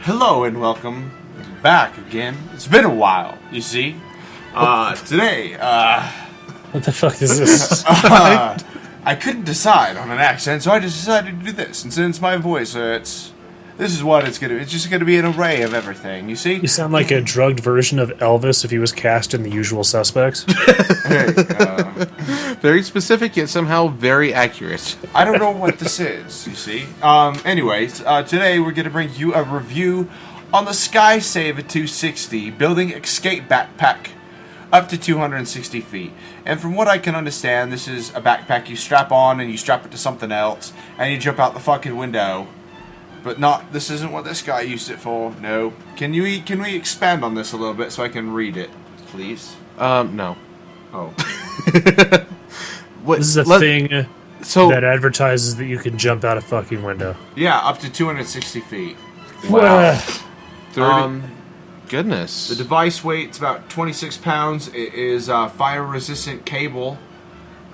Hello and welcome back again. It's been a while, you see. Today, What the fuck is this? I couldn't decide on an accent, so I just decided to do this. And since my voice, this is what it's gonna. It's just gonna be an array of everything. You see? You sound like a drugged version of Elvis if he was cast in The Usual Suspects. Hey, Very specific, yet somehow very accurate. I don't know what this is. You see? Anyways, today we're gonna bring you a review on the SkySaver 260 building escape backpack. Up to 260 feet. And from what I can understand, this is a backpack you strap on and you strap it to something else and you jump out the fucking window. But this isn't what this guy used it for. No. Can we expand on this a little bit so I can read it, please? No. Oh. What, This is a let- thing So, that advertises that you can jump out a fucking window. Yeah, up to 260 feet. wow. 30, Goodness. the device weight's about 26 pounds. It is fire-resistant cable.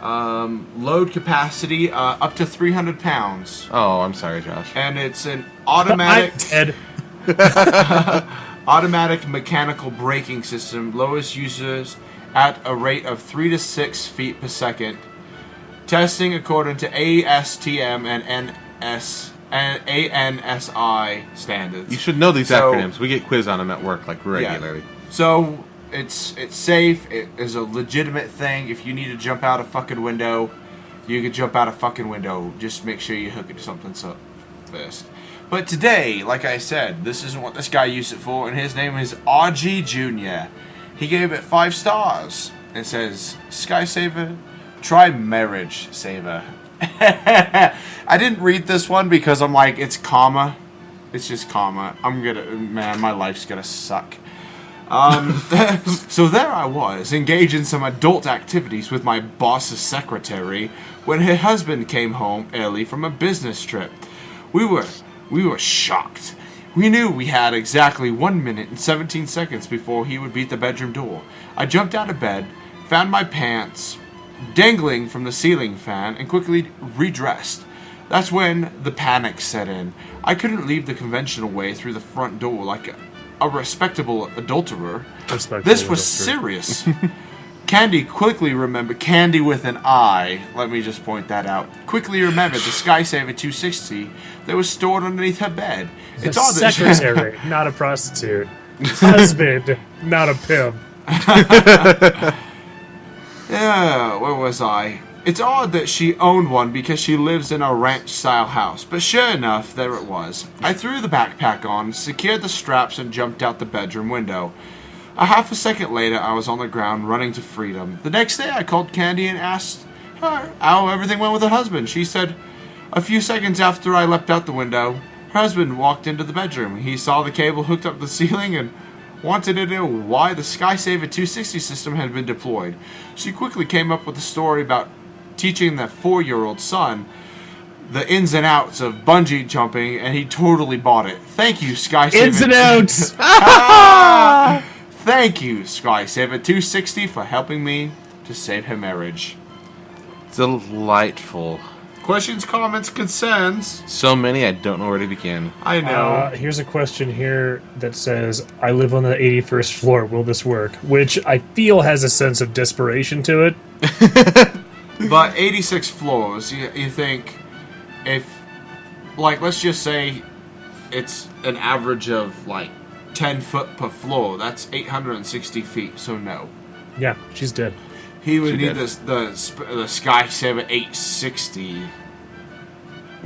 Load capacity up to 300 pounds. Oh, I'm sorry, Josh. And it's an I'm automatic dead. automatic mechanical braking system. Lowest uses at a rate of 3 to 6 feet per second. Testing according to ASTM and and ANSI standards. You should know these So- acronyms. We get quiz on them at work like regularly. So it's safe. It is a legitimate thing. If you need to jump out a fucking window, you can jump out a fucking window. Just make sure you hook it to something first. But today, like I said, this isn't what this guy used it for, and his name is RG Jr. He gave it 5 stars. It says, Sky Saver, try Marriage Saver. I didn't read this one because I'm like, it's karma. It's just karma. Man, my life's gonna suck. So there I was, engaged in some adult activities with my boss's secretary when her husband came home early from a business trip. We were shocked. We knew we had exactly 1 minute and 17 seconds before he would beat the bedroom door. I jumped out of bed, found my pants dangling from the ceiling fan, and quickly redressed. That's when the panic set in. I couldn't leave the conventional way through the front door like a respectable adulterer. This was serious. Candy with an I, let me just point that out, quickly remembered the Skysaver 260 that was stored underneath her bed. It's a secretary, not a prostitute. Husband, not a pimp. Yeah, where was I? It's odd that she owned one because she lives in a ranch-style house, but sure enough, there it was. I threw the backpack on, secured the straps, and jumped out the bedroom window. A half a second later, I was on the ground, running to freedom. The next day, I called Candy and asked her how everything went with her husband. She said, a few seconds after I leapt out the window, her husband walked into the bedroom. He saw the cable hooked up to the ceiling and wanted to know why the Skysaver 260 system had been deployed. She quickly came up with a story about teaching their 4-year-old son the ins and outs of bungee jumping, and he totally bought it. Thank you, Skysaver. Ins and outs! Thank you, Skysaver 260, for helping me to save her marriage. Delightful. Questions, comments, concerns? So many, I don't know where to begin. I know. Here's a question here that says, I live on the 81st floor, will this work? Which I feel has a sense of desperation to it. But 86 floors, you think, if, like, let's just say it's an average of, like, 10 foot per floor, that's 860 feet, so no. Yeah, she's dead. He would need the Skysaver 860.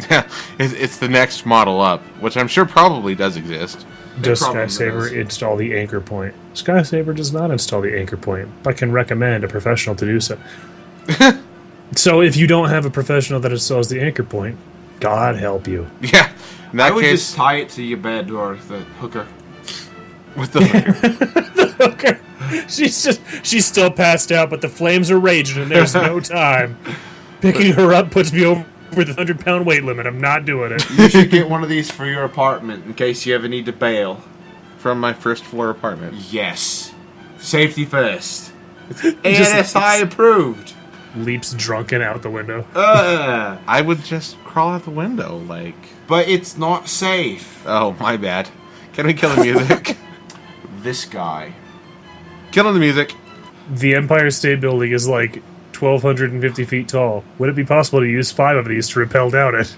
Yeah, it's the next model up, which I'm sure probably does exist. Does probably Skysaver does. install the anchor point? Skysaver does not install the anchor point, but can recommend a professional to do so. So if you don't have a professional that installs the anchor point, God help you. Yeah, in that I would case, just tie it to your bed or the hooker. with the hooker. Okay. She's still passed out, but the flames are raging and there's no time. Picking her up puts me over the 100-pound weight limit. I'm not doing it. You should get one of these for your apartment in case you ever need to bail. From my first floor apartment. Yes. Safety first. ANSI approved. Leaps drunken out the window. I would just crawl out the window, like... But it's not safe. Oh, my bad. Can we kill the music? This guy. Killing the music. The Empire State Building is like 1,250 feet tall. Would it be possible to use 5 of these to rappel down it,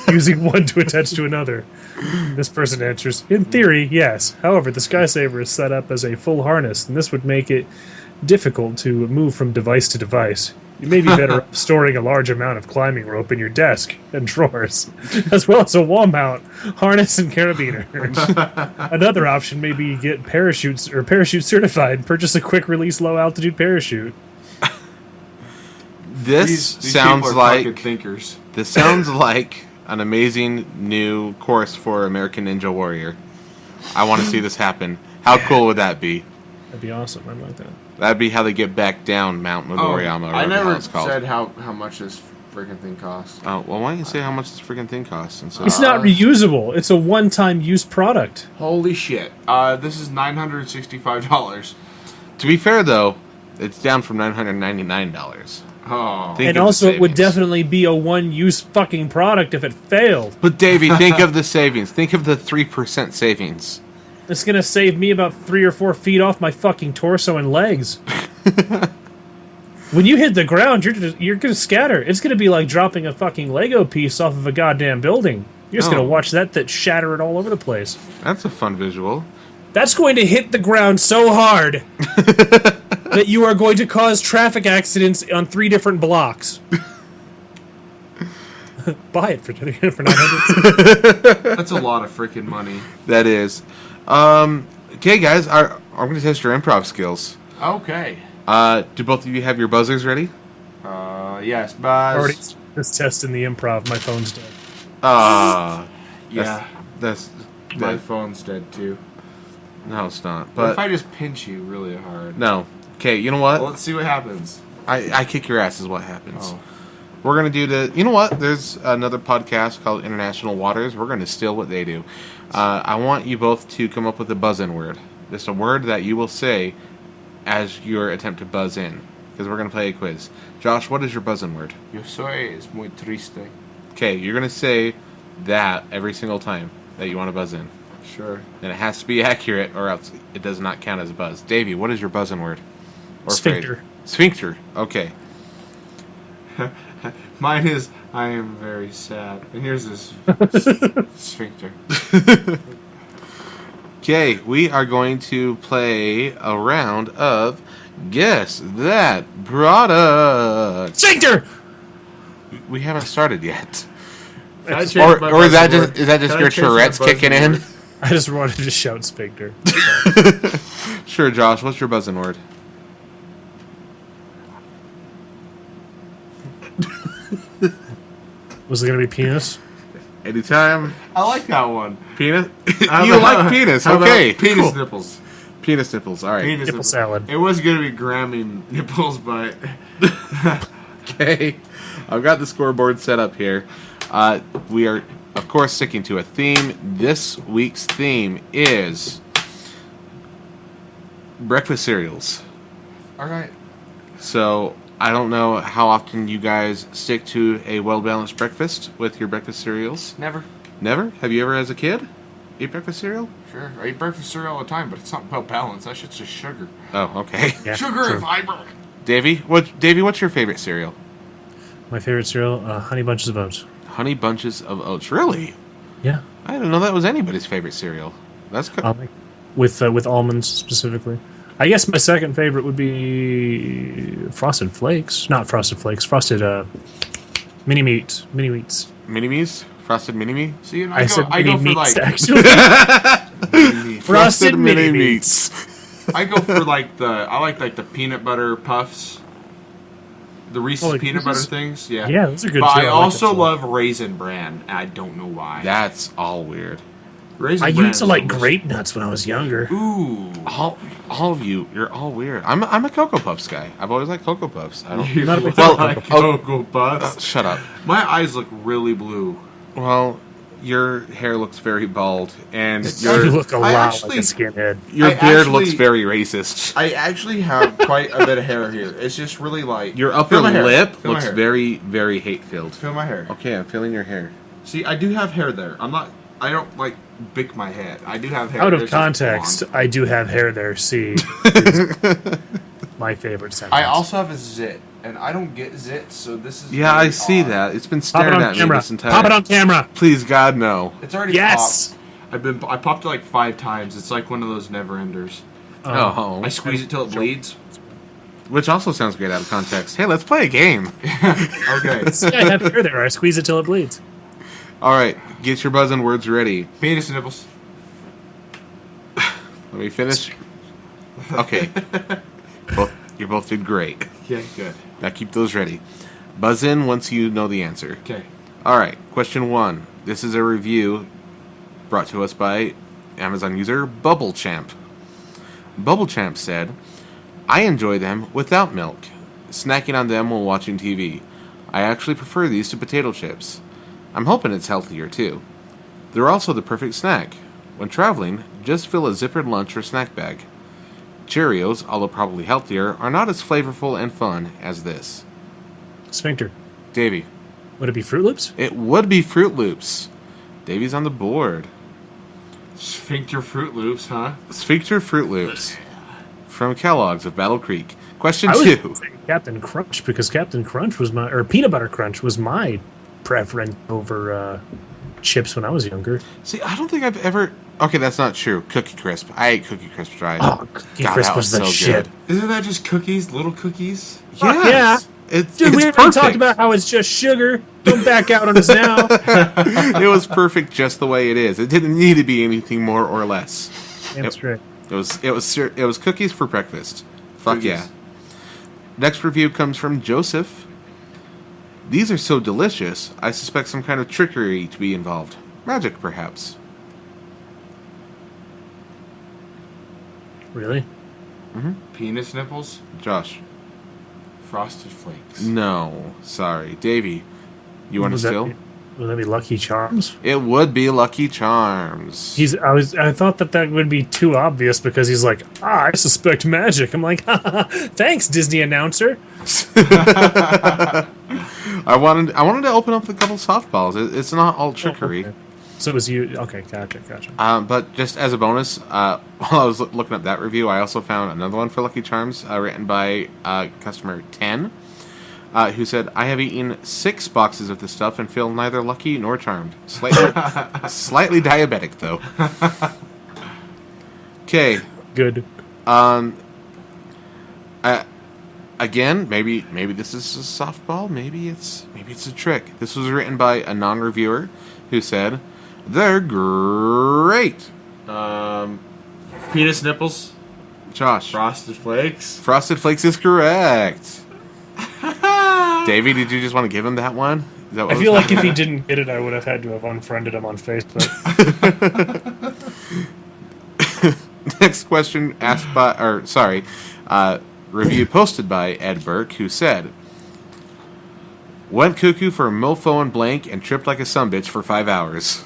using one to attach to another? This person answers, in theory, yes. However, the Skysaver is set up as a full harness, and this would make it difficult to move from device to device. You may be better off storing a large amount of climbing rope in your desk and drawers, as well as a wall mount, harness, and carabiner. Another option may be get parachute certified and purchase a quick release low altitude parachute. This These sounds people are fucking like... thinkers. This sounds like an amazing new course for American Ninja Warrior. I want to see this happen. How cool would that be? That'd be awesome. I'd like that. That'd be how they get back down Mount Midoriyama, or I whatever the hell never it's called. said how much this freaking thing costs. Oh, well, why don't you say how much this freaking thing costs? And so, It's not reusable. It's a one-time use product. Holy shit. This is $965. to be fair, though, it's down from $999. Oh. Think And of the also, it would savings. definitely be a one-use fucking product if it failed. But, Davey, think of the savings. Think of the 3% savings. It's gonna save me about 3 or 4 feet off my fucking torso and legs. When you hit the ground, you're gonna scatter. It's gonna be like dropping a fucking Lego piece off of a goddamn building. You're just Oh. gonna watch that shatter it all over the place. That's a fun visual. That's going to watch that shatter it all over the place. That's a fun visual. That's going to hit the ground so hard that you are going to cause traffic accidents on 3 different blocks. Buy it for 900. That's a lot of freaking money. That is. Okay, guys, I'm going to test your improv skills. Okay. Do both of you have your buzzers ready? Yes, Buzz. Already this test in the improv. My phone's dead. Yeah. That's My phone's dead too. no, it's not. What But if I just pinch you really hard? no. Okay, you know what? Well, let's see what happens. I kick your ass is what happens. Oh. We're gonna do the. You know what? There's another podcast called International Waters. We're gonna steal what they do. I want you both to come up with a buzz-in word. Just a word that you will say as your attempt to buzz in, because we're gonna play a quiz. Josh, what is your buzz-in word? Yo soy es muy triste. Okay, you're gonna say that every single time that you want to buzz in, Sure. and it has to be accurate, or else it does not count as a buzz. Davey, what is your buzz-in word? Or Sphincter. phrase? Sphincter. Okay. Mine is I am very sad. And here's this sphincter. Okay, we are going to play a round of Guess That Product. Sphincter! We haven't started yet. Can I change Or my is that buzzword? just Can I your change my Tourette's kicking in? buzzword? I just wanted to shout sphincter. Sure, Josh. What's your buzzing word? Was it going to be penis? Anytime. I like that one. Penis. How You about- like penis? how about Okay. Penis cool. nipples. Penis nipples. All right. Penis Nipple nipples. salad. It was gonna be Grammy nipples, but Okay. I've got the scoreboard set up here. We are, of course, sticking to a theme. This week's theme is breakfast cereals. all right. So I don't know how often you guys stick to a well-balanced breakfast with your breakfast cereals. Never. Never? Have you ever, as a kid, eat breakfast cereal? Sure. I eat breakfast cereal all the time, but it's not well balanced. That shit's just sugar. Oh, okay. Yeah, Sugar true. and fiber. Davey, what's your favorite cereal? My favorite cereal, Honey Bunches of Oats. Honey Bunches of Oats. Really? Yeah. I didn't know that was anybody's favorite cereal. That's good. With almonds specifically. I guess my second favorite would be Frosted Flakes. Not Frosted Flakes. Frosted Mini Wheats. Mini Wheats. Mini-Me's? Frosted Mini-Me? See, and I said I Mini go for Meats, like actually. Frosted Mini Mini-Meats. I go for like I like the peanut butter puffs. The Reese's Oh, like peanut butter Reese's? things, yeah. Yeah, those are good But too. I like also that too. love Raisin Bran, and I don't know why. That's all weird. Raisin I Bran used to is like delicious. grape nuts when I was younger. Ooh. All of you, you're all weird. I'm a Cocoa Puffs guy. I've always liked Cocoa Puffs. I don't. You Not a big Well, like oh, Cocoa Puffs. Shut up. My eyes look really blue. Well, your hair looks very bald, and You your look a I lot actually- like a skinhead. your I beard actually- looks very racist. I actually have quite a bit of hair here. It's just really like Your upper Feel my hair. lip Feel my looks hair. very, very hate-filled. Feel my hair. Okay, I'm feeling your hair. See, I do have hair there. I don't like bick my head. I do have hair. Out of It's just context, blonde. I do have hair there. See, my favorite sentence. I also have a zit, and I don't get zits, so this is Yeah, very I see odd. that. It's been pop it staring on at me camera. this entire. Pop it on camera. Please, God, no. It's already Yes. popped. I popped it like 5 times. It's like one of those never enders. Oh, I squeeze it till it bleeds. which also sounds great out of context. Hey, let's play a game. Okay. Yeah, I have hair there. I squeeze it till it bleeds. All right, get your buzzing words ready. Penis nipples. Let me finish. Okay, you both did great. Okay, good. Now keep those ready. Buzz in once you know the answer. Okay. All right, question 1. This is a review brought to us by Amazon user Bubble Champ. Bubble Champ said, I enjoy them without milk, snacking on them while watching TV. I actually prefer these to potato chips. I'm hoping it's healthier too. They're also the perfect snack. When traveling, just fill a zippered lunch or snack bag. Cheerios, although probably healthier, are not as flavorful and fun as this. Sphincter. Davey. Would it be Fruit Loops? It would be Fruit Loops. Davey's on the board. Sphincter Fruit Loops, huh? Sphincter Fruit Loops. From Kellogg's of Battle Creek. Question I was 2. gonna say Captain Crunch because Captain Crunch was peanut butter crunch was my preference over chips when I was younger. See, I don't think I've ever. Okay, that's not true. Cookie Crisp. I ate Cookie Crisp dry. Oh, Cookie God, Crisp that was the so shit. good. Isn't that just cookies, little cookies? Fuck Yes. It's, Dude, it's we haven't perfect. talked about how it's just sugar. Don't back out on us now. It was perfect just the way it is. It didn't need to be anything more or less. That's right. It was cookies for breakfast. Fuck Cookies. yeah. Next review comes from Joseph. These are so delicious. I suspect some kind of trickery to be involved. Magic, perhaps. Really? Penis nipples, Josh. Frosted Flakes. No, sorry, Davey. You want to still? Would that be Lucky Charms? It would be Lucky Charms. I thought that would be too obvious because he's like, I suspect magic. I'm like, thanks, Disney announcer. I wanted to open up a couple softballs. It's not all trickery. Okay. So it was you. Okay, gotcha. But just as a bonus, while I was looking up that review, I also found another one for Lucky Charms written by customer 10, who said, I have eaten 6 boxes of this stuff and feel neither lucky nor charmed. Slightly diabetic, though. Okay. Good. Again, maybe this is a softball. Maybe it's a trick. This was written by a non-reviewer who said, they're great. Penis nipples, Josh. Frosted Flakes. Frosted Flakes is correct. Davey, did you just want to give him that one? Is that what I feel like if he didn't get it, I would have had to have unfriended him on Facebook. Next question asked by, review posted by Ed Burke, who said, went cuckoo for a mofo and blank and tripped like a sumbitch for 5 hours.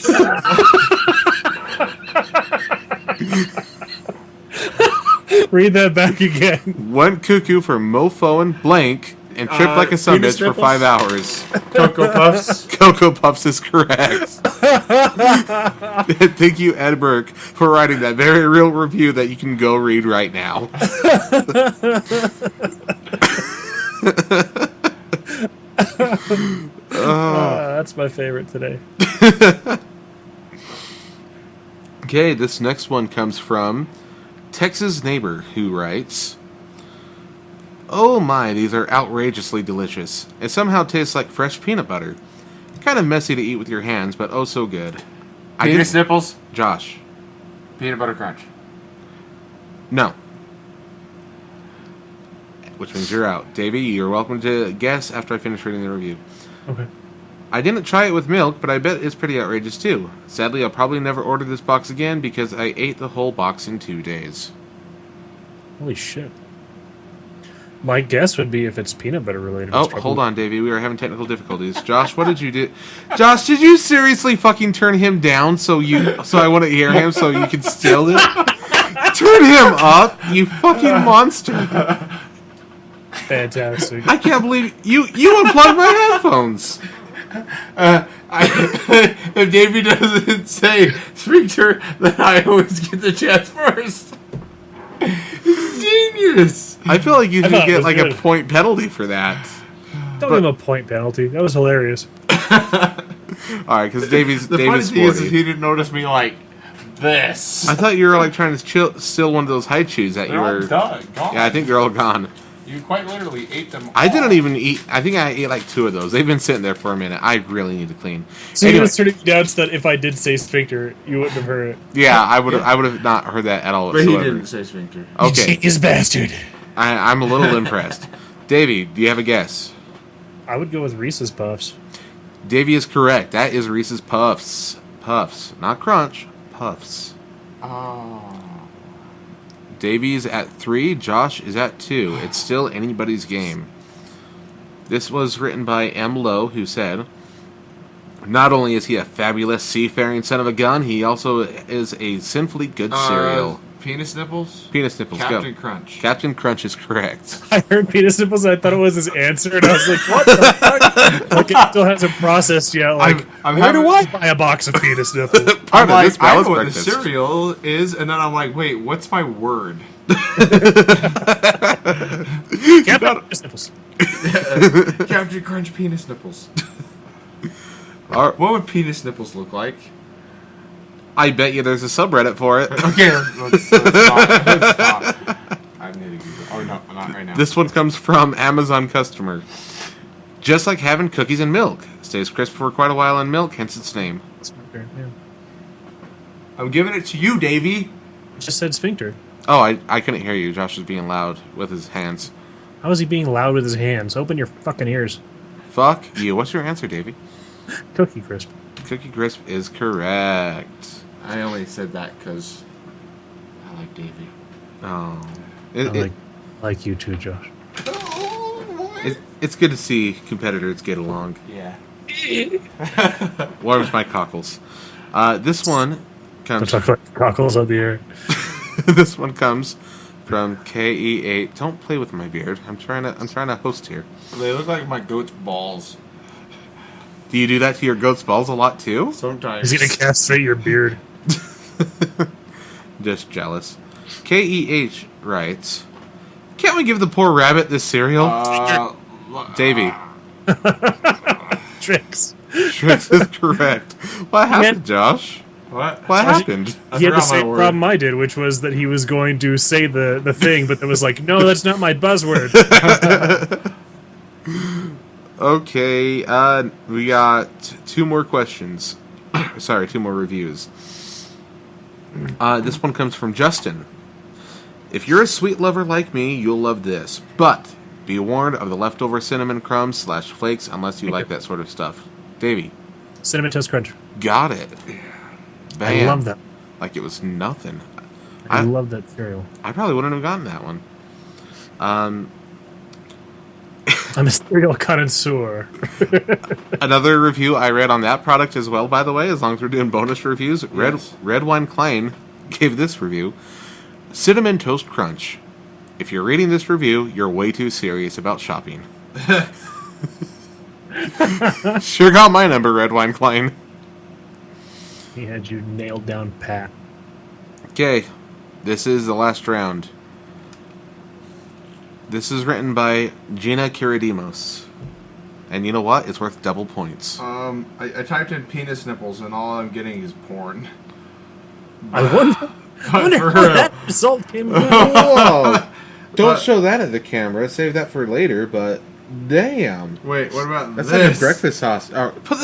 Read that back again. Went cuckoo for mofo and blank and tripped like a sumbitch for 5 hours. Cocoa Puffs. Cocoa Puffs is correct. Thank you, Ed Burke, for writing that very real review that you can go read right now. That's my favorite today. Okay, this next one comes from Texas Neighbor, who writes, oh my, these are outrageously delicious. It somehow tastes like fresh peanut butter. Kind of messy to eat with your hands, but oh so good. Penis nipples, Josh. peanut butter crunch. No. Which means you're out. Davey, you're welcome to guess after I finish reading the review. Okay. I didn't try it with milk, but I bet it's pretty outrageous too. Sadly, I'll probably never order this box again because I ate the whole box in 2 days. Holy shit. My guess would be if it's peanut butter related. Oh, hold on, Davey. We are having technical difficulties. Josh, what did you do? Josh, did you seriously fucking turn him down so I want to hear him so you can steal it? Turn him up, you fucking monster. Fantastic. I can't believe you unplugged my headphones. If Davey doesn't say sphincter, then I always get the chance first. It's genius. I feel like you should thought it get was like good. a point penalty for that. Don't give him a point penalty. That was hilarious. Alright, because Davey's The funny thing is sporty. he didn't notice me like this. I thought you were like trying to steal one of those high chews that They're you all were. gone. Yeah, I think they're all gone. You quite literally ate them all. I didn't even eat. I think I ate like 2 of those. They've been sitting there for a minute. I really need to clean. So Anyway, you just turning down so that if I did say sphincter, you wouldn't have heard it. yeah, I would have not heard that at all But he whatsoever. didn't say sphincter. Okay, You genius bastard. I'm a little impressed. Davey, do you have a guess? I would go with Reese's Puffs. Davey is correct. That is Reese's Puffs. Puffs, not Crunch. Puffs. Oh. Davey's at 3. Josh is at 2. It's still anybody's game. This was written by M. Lowe, who said, not only is he a fabulous seafaring son of a gun, he also is a sinfully good cereal. Penis nipples? Penis nipples, Captain go. Crunch. Captain Crunch is correct. I heard penis nipples and I thought it was his answer, and I was like, what the fuck? Like, it still hasn't processed yet. Like, I'm where do having- I buy a box of penis nipples? Part I'm of this like, I know balanced what the breakfast. cereal is, and then I'm like, wait, what's my word? Captain Penis Nipples. Captain Crunch penis nipples. Or, What would penis nipples look like? I bet you there's a subreddit for it. Okay, let's stop. Let's stop. I need to Google. Oh, no, not right now. This one comes from Amazon customer. Just like having cookies and milk. Stays crisp for quite a while in milk, hence its name. Sphincter, yeah. I'm giving it to you, Davey. I just said sphincter. Oh, I couldn't hear you. Josh was being loud with his hands. How is he being loud with his hands? Open your fucking ears. Fuck you. What's your answer, Davey? Cookie crisp. Cookie crisp is correct. I only said that because I like Davey. Oh. I like you too, Josh. It's good to see competitors get along. Yeah. Warms my cockles. This one Don't comes. talk about cockles on the air. This one comes from KE8. Don't play with my beard. I'm trying to host here. They look like my goat's balls. Do you do that to your goat's balls a lot too? Sometimes. He's gonna castrate your beard. Just jealous. KEH writes, "Can't we give the poor rabbit this cereal?" Davey. Tricks. Trix is correct. What happened, Josh? What? What happened? He had the forgot my same word. problem I did, which was that he was going to say the thing, but it was like, no, that's not my buzzword. Okay, we got two more questions. Sorry, two more reviews. This one comes from Justin. If you're a sweet lover like me, you'll love this. But be warned of the leftover cinnamon crumbs / flakes unless you like that sort of stuff. Davey. Cinnamon Toast Crunch. Got it. I Bam. love that. Like it was nothing. I love that cereal. I probably wouldn't have gotten that one. I'm a cereal connoisseur. Another review I read on that product as well, by the way, as long as we're doing bonus reviews. Yes. Red Wine Klein gave this review. Cinnamon Toast Crunch. If you're reading this review, you're way too serious about shopping. Sure got my number, Red Wine Klein. He had you nailed down pat. Okay, this is the last round. This is written by Gina Kiridimos. And you know what? It's worth double points. I typed in penis nipples and all I'm getting is porn. I wonder For how real. that result came about. Whoa! Don't But- show that at the camera. Save that for later, but damn. Wait, what about That's this? like a breakfast sauce. Put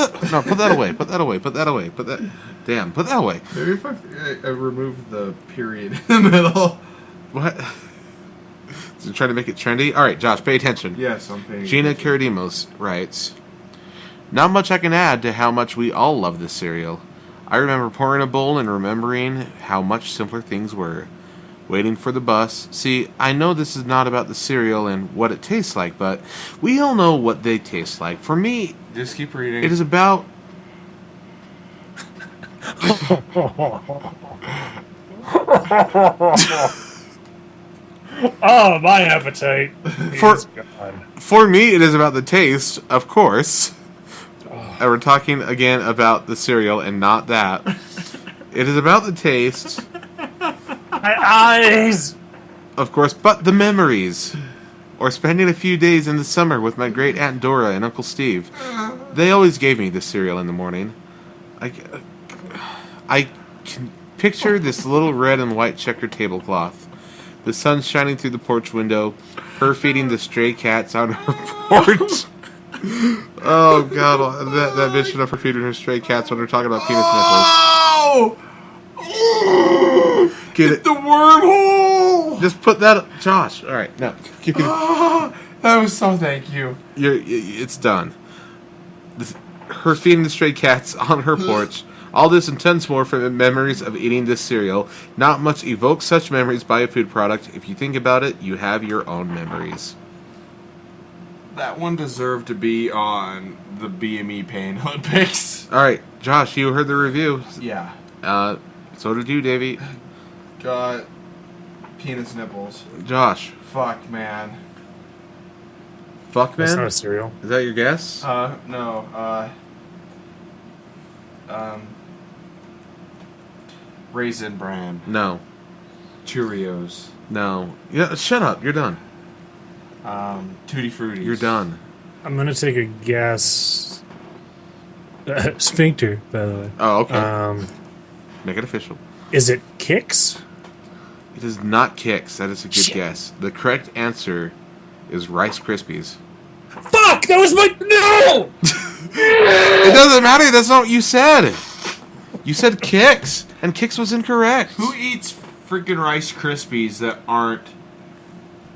that away. Put that away. Put that away. Put that away. Maybe if I remove the period in the middle. What? So trying to make it trendy? Alright, Josh, pay attention. Yes, I'm paying Gina attention. Kiridimos writes, "Not much I can add to how much we all love this cereal. I remember pouring a bowl and remembering how much simpler things were. Waiting for the bus. See, I know this is not about the cereal and what it tastes like, but we all know what they taste like. For me, Just keep reading. it is about..." Oh, my appetite. For- is gone. For me, it is about the taste, of course. And we're talking again about the cereal and not that. It is about the taste, My eyes. of course, but the memories. Or spending a few days in the summer with my great Aunt Dora and Uncle Steve. They always gave me this cereal in the morning. I can picture this little red and white checkered tablecloth. The sun shining through the porch window. Her feeding the stray cats on her porch. Oh god, that vision of her feeding her stray cats when we're talking about penis nipples. Oh! Get it? The wormhole! Just put that, Josh. All right, no, That was so thank you. it's done. Her feeding the stray cats on her porch. All this and tons more from the memories of eating this cereal. Not much evokes such memories by a food product. If you think about it, you have your own memories. That one deserved to be on the BME Pain Olympics. All right, Josh, you heard the review. Yeah. So did you, Davey. Got penis nipples. Josh, Fuck, man. fuck That's not man. a cereal. Is that your guess? No. Raisin Bran. No, Cheerios. no. Yeah, shut up. You're done. Tutti Frutti. You're done. I'm gonna take a guess. Sphincter, by the way. Oh, okay. Um, Make it official. is it Kix? It is not Kix. That is a good Shit. guess. The correct answer is Rice Krispies. Fuck! That was my no. It doesn't matter. That's not what you said. You said Kix, and Kix was incorrect. Who eats freaking Rice Krispies that aren't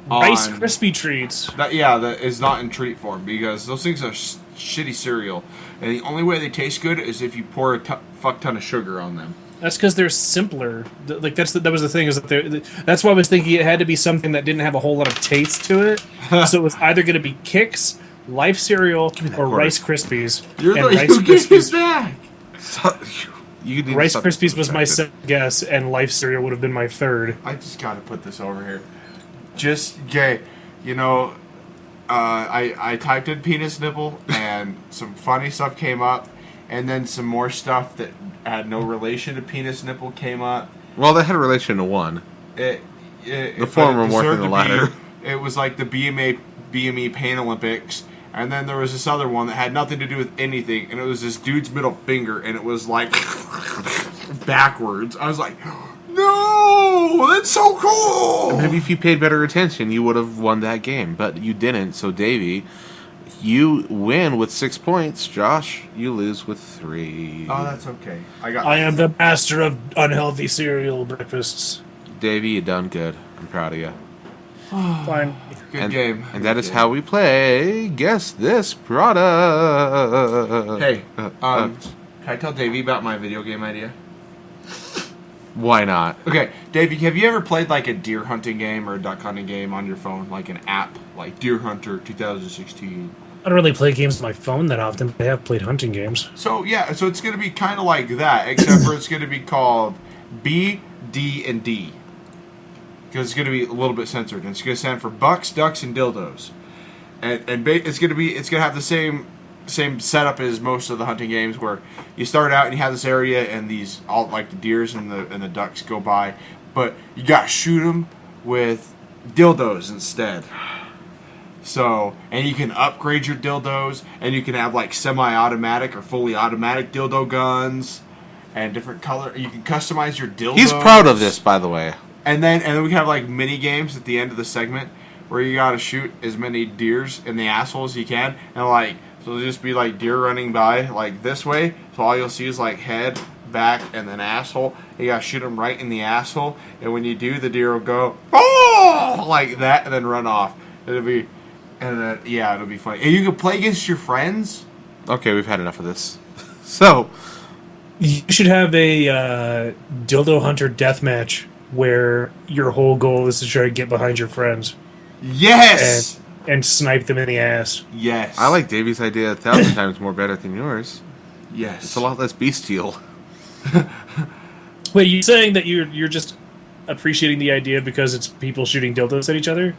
on... Rice Krispie treats. That is not in treat form, because those things are shitty cereal, and the only way they taste good is if you pour a fuck ton of sugar on them. That's because they're simpler. Like that was the thing, is that that's why I was thinking it had to be something that didn't have a whole lot of taste to it. So it was either going to be Kix, Life cereal, or quarter. Rice Krispies. You're And the Rice you give it Krispies. back. You need to Rice stop Krispies was my this. second guess, and Life cereal would have been my third. I just got to put this over here. Just okay, you know, I typed in penis nipple, and some funny stuff came up, and then some more stuff that had no relation to penis nipple came up. Well, that had a relation to one. The former more than the latter. It was like the BME Pain Olympics, and then there was this other one that had nothing to do with anything, and it was this dude's middle finger, and it was like backwards. I was like, no, that's so cool. Maybe if you paid better attention, you would have won that game, but you didn't. So, Davey, you win with 6 points. Josh, you lose with 3. Oh, that's okay. I am the master of unhealthy cereal breakfasts. Davey, you done good. I'm proud of you. Fine. Good game. And that is how we play Guess This Product. Hey, can I tell Davey about my video game idea? Why not? Okay, Davey, have you ever played like a deer hunting game or a duck hunting game on your phone, like an app, like Deer Hunter 2016? I don't really play games on my phone that often, but I have played hunting games. So yeah, so it's gonna be kind of like that, except for it's gonna be called B, D, and D, because it's gonna be a little bit censored, and it's gonna stand for bucks, ducks, and dildos, and it's gonna have the same setup as most of the hunting games, where you start out and you have this area, and these all like the deers and the ducks go by, but you gotta shoot them with dildos instead. So, and you can upgrade your dildos, and you can have like semi-automatic or fully automatic dildo guns, and different color. You can customize your dildos. He's proud of this, by the way. And then we can have like mini games at the end of the segment where you gotta shoot as many deers in the asshole as you can, and like so it'll just be like deer running by like this way. So all you'll see is like head, back, and then asshole. You gotta shoot them right in the asshole, and when you do, the deer will go oh like that, and then run off. It'll be. And then, yeah, it'll be funny. And you can play against your friends. Okay, we've had enough of this. So, You should have a dildo hunter deathmatch where your whole goal is to try to get behind your friends Yes! and snipe them in the ass. Yes. I like Davey's idea 1,000 times more better than yours. Yes. It's a lot less bestial. Wait, are you saying that you're just appreciating the idea because it's people shooting dildos at each other?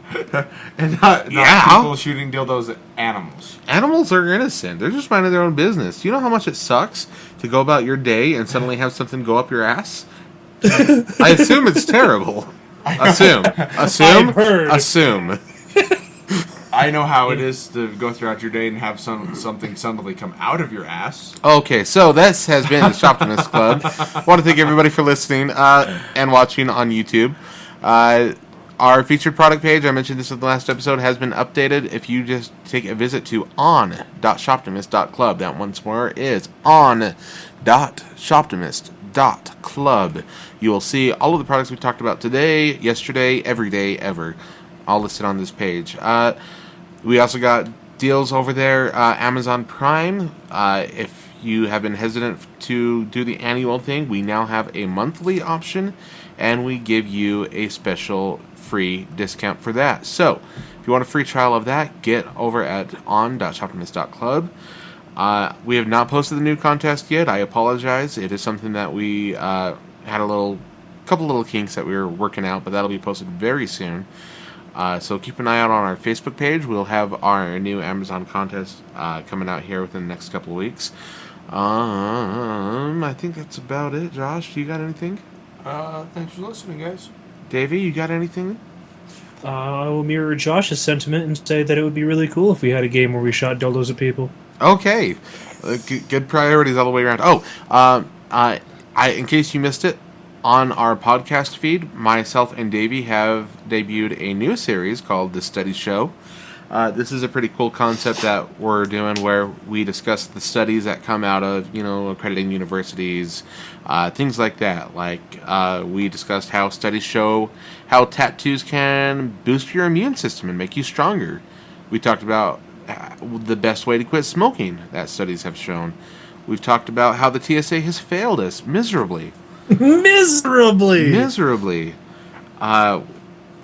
And not Yeah. people shooting dildos at animals. Animals are innocent. They're just minding their own business. Do you know how much it sucks to go about your day and suddenly have something go up your ass? I assume it's terrible. Assume. I've heard. Assume. I know how it is to go throughout your day and have something suddenly come out of your ass. Okay, so this has been the Shoptimist Club. I want to thank everybody for listening and watching on YouTube. Our featured product page, I mentioned this in the last episode, has been updated. If you just take a visit to on.shoptimist.club, that once more is on.shoptimist.club. You will see all of the products we talked about today, yesterday, every day, ever, all listed on this page. We also got deals over there, Amazon Prime. If you have been hesitant to do the annual thing, we now have a monthly option, and we give you a special free discount for that. So, if you want a free trial of that, get over at on.shoptimist.club. We have not posted the new contest yet. I apologize. It is something that we had a couple little kinks that we were working out, but that'll be posted very soon. So keep an eye out on our Facebook page. We'll have our new Amazon contest coming out here within the next couple of weeks. I think that's about it. Josh, you got anything? Thanks for listening, guys. Davey, you got anything? I will mirror Josh's sentiment and say that it would be really cool if we had a game where we shot dildos at people. Okay, good priorities all the way around. Oh, in case you missed it, on our podcast feed, myself and Davey have debuted a new series called The Study Show. This is a pretty cool concept that we're doing where we discuss the studies that come out of, accrediting universities, things like that. Like, we discussed how studies show how tattoos can boost your immune system and make you stronger. We talked about the best way to quit smoking that studies have shown. We've talked about how the TSA has failed us miserably. Miserably. All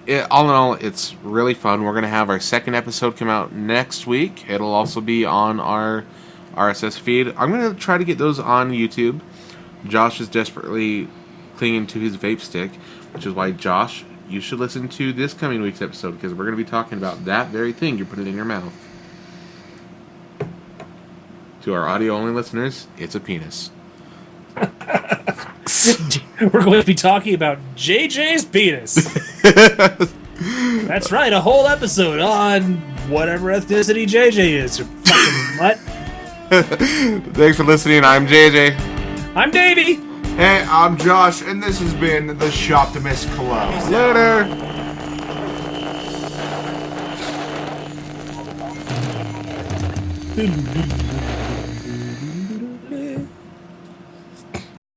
in all, it's really fun. We're going to have our second episode come out next week. It'll also be on our RSS feed. I'm going to try to get those on YouTube. Josh is desperately clinging to his vape stick, which is why, Josh, you should listen to this coming week's episode, because we're going to be talking about that very thing you're putting in your mouth. To our audio-only listeners, it's a penis. We're going to be talking about JJ's penis. That's right, a whole episode on whatever ethnicity JJ is. You fucking mutt. Thanks for listening. I'm JJ. I'm Davey. Hey, I'm Josh, and this has been the Shoptimus Club. Later.